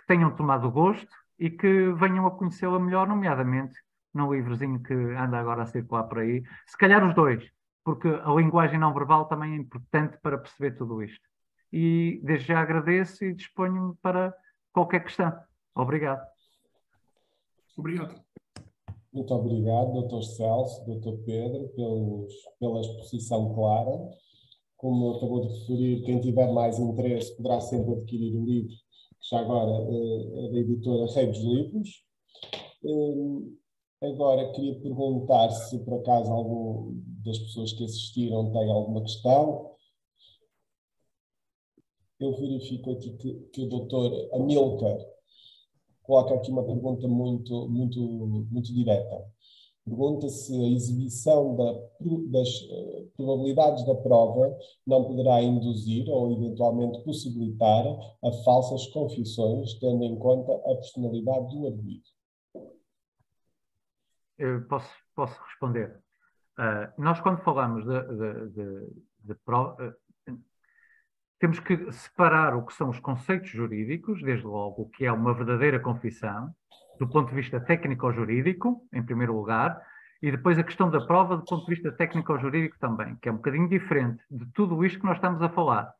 tenham tomado gosto e que venham a conhecê-la melhor, nomeadamente no livrozinho que anda agora a circular por aí. Se calhar os dois, porque a linguagem não verbal também é importante para perceber tudo isto. E desde já agradeço e disponho-me para qualquer questão. Obrigado. Obrigado. Muito obrigado, Dr. Celso, Dr. Pedro, pela exposição clara. Como acabou de referir, quem tiver mais interesse poderá sempre adquirir o livro, que já agora é da editora Rei dos Livros. Agora queria perguntar se por acaso alguma das pessoas que assistiram tem alguma questão. Eu verifico aqui que o Dr. Amilcar coloca aqui uma pergunta muito direta. Pergunta se a exibição das probabilidades da prova não poderá induzir ou eventualmente possibilitar a falsas confissões, tendo em conta a personalidade do arguido. Eu posso responder. Nós, quando falamos de prova, temos que separar o que são os conceitos jurídicos, desde logo o que é uma verdadeira confissão, do ponto de vista técnico-jurídico, em primeiro lugar, e depois a questão da prova do ponto de vista técnico-jurídico também, que é um bocadinho diferente de tudo isto que nós estamos a falar.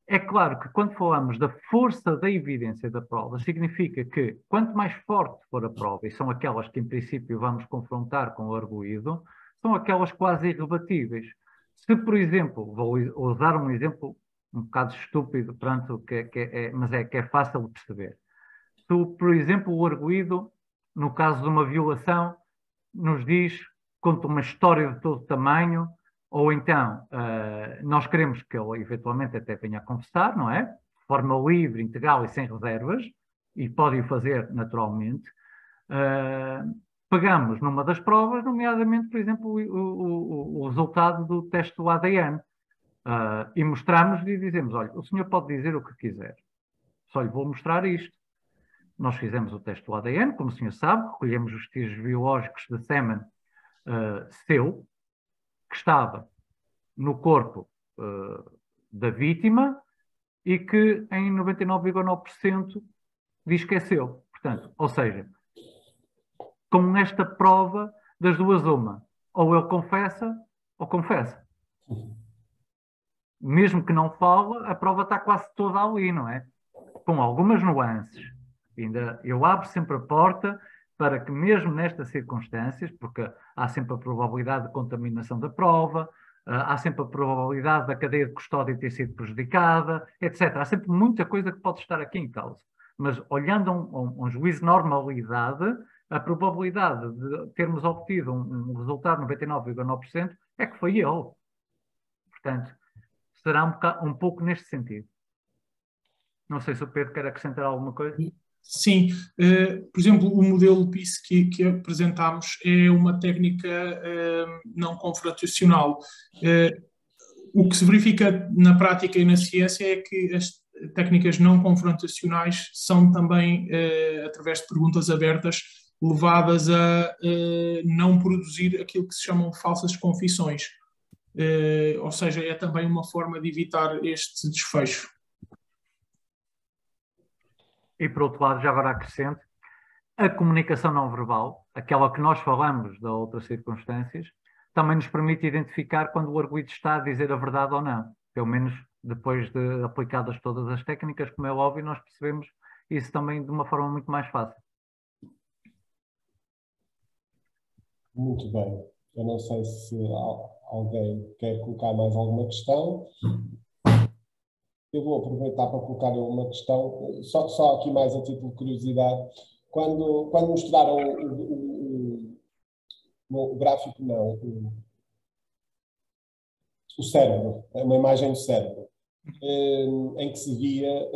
É claro que quando falamos da força da evidência da prova, significa que quanto mais forte for a prova, e são aquelas que em princípio vamos confrontar com o arguido, são aquelas quase irrebatíveis. Se, por exemplo, vou usar um exemplo um bocado estúpido, pronto, mas que é fácil de perceber. Se, por exemplo, o arguido, no caso de uma violação, nos diz, conta uma história de todo tamanho, ou então nós queremos que ele eventualmente até venha a confessar, não é? De forma livre, integral e sem reservas, e pode o fazer naturalmente. Pegamos numa das provas, nomeadamente, por exemplo, o resultado do teste do ADN, e mostramos e dizemos, olha, o senhor pode dizer o que quiser, só lhe vou mostrar isto. Nós fizemos o teste do ADN, como o senhor sabe, recolhemos os vestígios biológicos de sêmen seu, que estava no corpo da vítima e que em 99,9% diz que é seu. Portanto, ou seja, com esta prova das duas uma, ou ele confessa ou confessa. Mesmo que não fala, a prova está quase toda ali, não é? Com algumas nuances. Ainda eu abro sempre a porta para que mesmo nestas circunstâncias, porque há sempre a probabilidade de contaminação da prova, há sempre a probabilidade da cadeia de custódia ter sido prejudicada, etc. Há sempre muita coisa que pode estar aqui em causa. Mas olhando a um juízo de normalidade, a probabilidade de termos obtido um resultado de 99,9% é que foi ele. Portanto, será um pouco neste sentido. Não sei se o Pedro quer acrescentar alguma coisa. Sim, por exemplo, o modelo PIS que apresentámos é uma técnica não confrontacional. O que se verifica na prática e na ciência é que as técnicas não confrontacionais são também, através de perguntas abertas, levadas a não produzir aquilo que se chamam falsas confissões. Ou seja, é também uma forma de evitar este desfecho. E, por outro lado, já agora acrescento, a comunicação não verbal, aquela que nós falamos de outras circunstâncias, também nos permite identificar quando o arguido está a dizer a verdade ou não. Pelo menos depois de aplicadas todas as técnicas, como é óbvio, nós percebemos isso também de uma forma muito mais fácil. Muito bem. Eu não sei se alguém quer colocar mais alguma questão. Eu vou aproveitar para colocar uma questão, só aqui mais a título de curiosidade. Quando mostraram o gráfico, não, o cérebro, uma imagem do cérebro, em que se via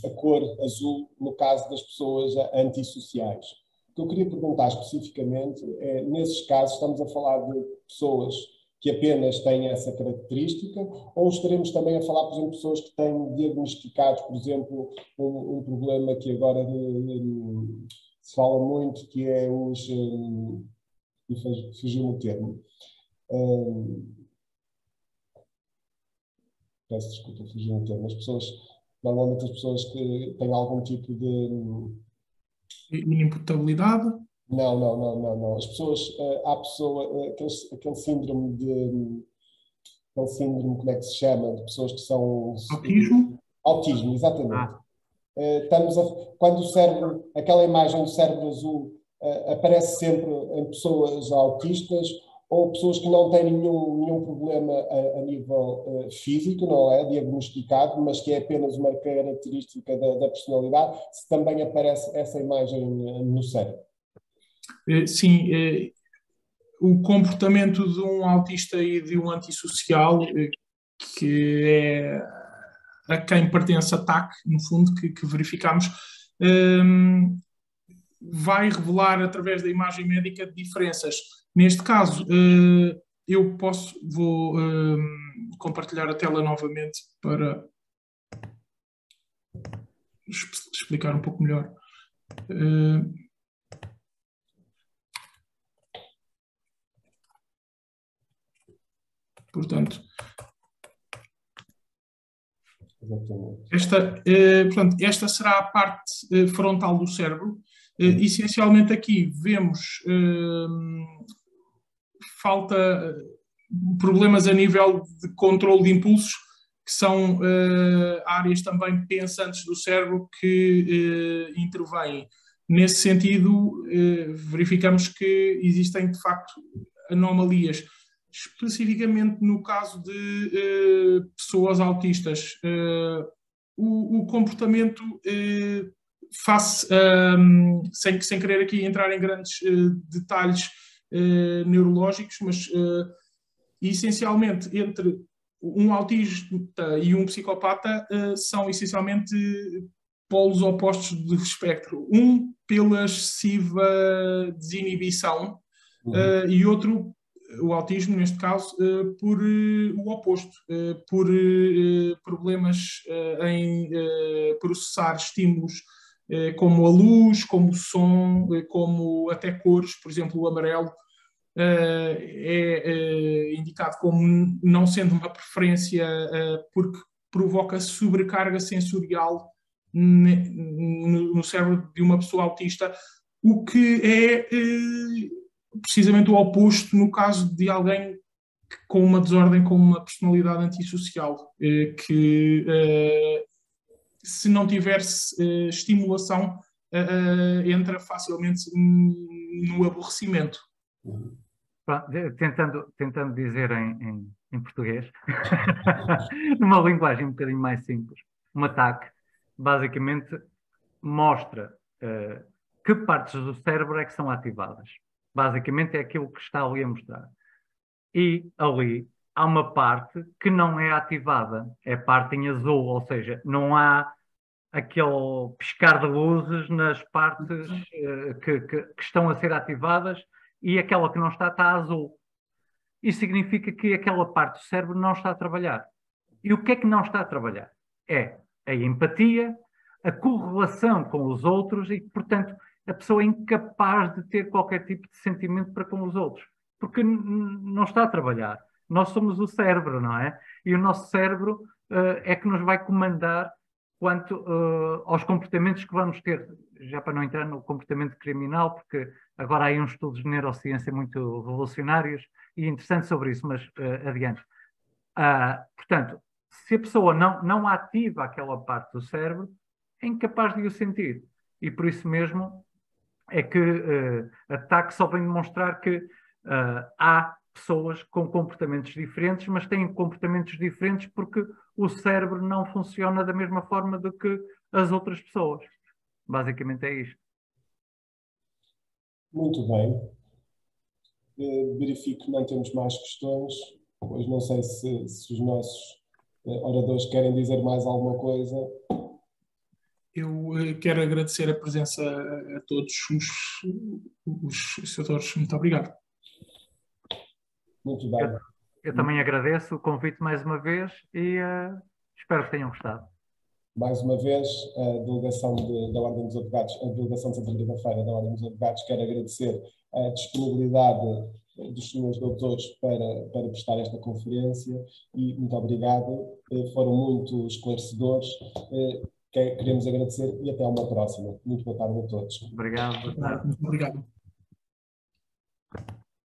a cor azul no caso das pessoas antissociais. O que eu queria perguntar especificamente é, nesses casos, estamos a falar de pessoas que apenas têm essa característica, ou estaremos também a falar, por exemplo, de pessoas que têm diagnosticados, por exemplo, um problema que agora se fala muito, que é os... fugiu-me o termo. Peço desculpa, fugiu-me o termo. Normalmente as pessoas que têm algum tipo de... Inimputabilidade? Não. As pessoas, aquele síndrome como é que se chama, de pessoas que são... Autismo? Autismo, exatamente. Quando o cérebro, aquela imagem do cérebro azul aparece sempre em pessoas autistas ou pessoas que não têm nenhum problema a nível físico, não é diagnosticado, mas que é apenas uma característica da personalidade, se também aparece essa imagem no cérebro. Sim, o comportamento de um autista e de um antissocial, que é a quem pertence a TAC, no fundo, que verificamos, vai revelar através da imagem médica diferenças. Neste caso, vou compartilhar a tela novamente para explicar um pouco melhor. Portanto, esta será a parte frontal do cérebro. Essencialmente aqui vemos problemas a nível de controle de impulsos, que são áreas também pensantes do cérebro que intervêm. Nesse sentido, verificamos que existem, de facto, anomalias. Especificamente no caso de pessoas autistas, o comportamento sem querer aqui entrar em grandes detalhes neurológicos, mas essencialmente entre um autista e um psicopata são essencialmente polos opostos do espectro. Um pela excessiva desinibição e outro, o autismo neste caso, por o oposto, por problemas em processar estímulos como a luz, como o som, como até cores. Por exemplo, o amarelo é indicado como não sendo uma preferência porque provoca sobrecarga sensorial no cérebro de uma pessoa autista, o que é precisamente o oposto no caso de alguém com uma desordem, com uma personalidade antissocial, que se não tiver estimulação entra facilmente no aborrecimento. Tentando dizer em português, numa linguagem um bocadinho mais simples, um ataque basicamente mostra que partes do cérebro é que são ativadas. Basicamente é aquilo que está ali a mostrar. E ali há uma parte que não é ativada, é a parte em azul, ou seja, não há aquele piscar de luzes nas partes que estão a ser ativadas e aquela que não está azul. Isso significa que aquela parte do cérebro não está a trabalhar. E o que é que não está a trabalhar? É a empatia, a correlação com os outros e, portanto, a pessoa é incapaz de ter qualquer tipo de sentimento para com os outros, porque não está a trabalhar. Nós somos o cérebro, não é? E o nosso cérebro é que nos vai comandar quanto aos comportamentos que vamos ter, já para não entrar no comportamento criminal, porque agora há aí uns estudos de neurociência muito revolucionários e interessantes sobre isso, mas adiante. Portanto, se a pessoa não ativa aquela parte do cérebro, é incapaz de o sentir. E por isso mesmo é que a TAC só vem demonstrar que há pessoas com comportamentos diferentes, mas têm comportamentos diferentes porque o cérebro não funciona da mesma forma do que as outras pessoas. Basicamente é isto. Muito bem. Verifico que não temos mais questões. Pois não sei se os nossos oradores querem dizer mais alguma coisa. Eu quero agradecer a presença a todos os senadores. Muito obrigado. Muito bem. Eu também agradeço o convite mais uma vez e espero que tenham gostado. Mais uma vez, a delegação da Ordem dos Advogados, a delegação de Santa Maria da Feira da Ordem dos Advogados, quero agradecer a disponibilidade dos senhores doutores para prestar esta conferência e muito obrigado. Foram muito esclarecedores. Queremos agradecer e até uma próxima. Muito boa tarde a todos. Obrigado. Boa tarde. Muito obrigado.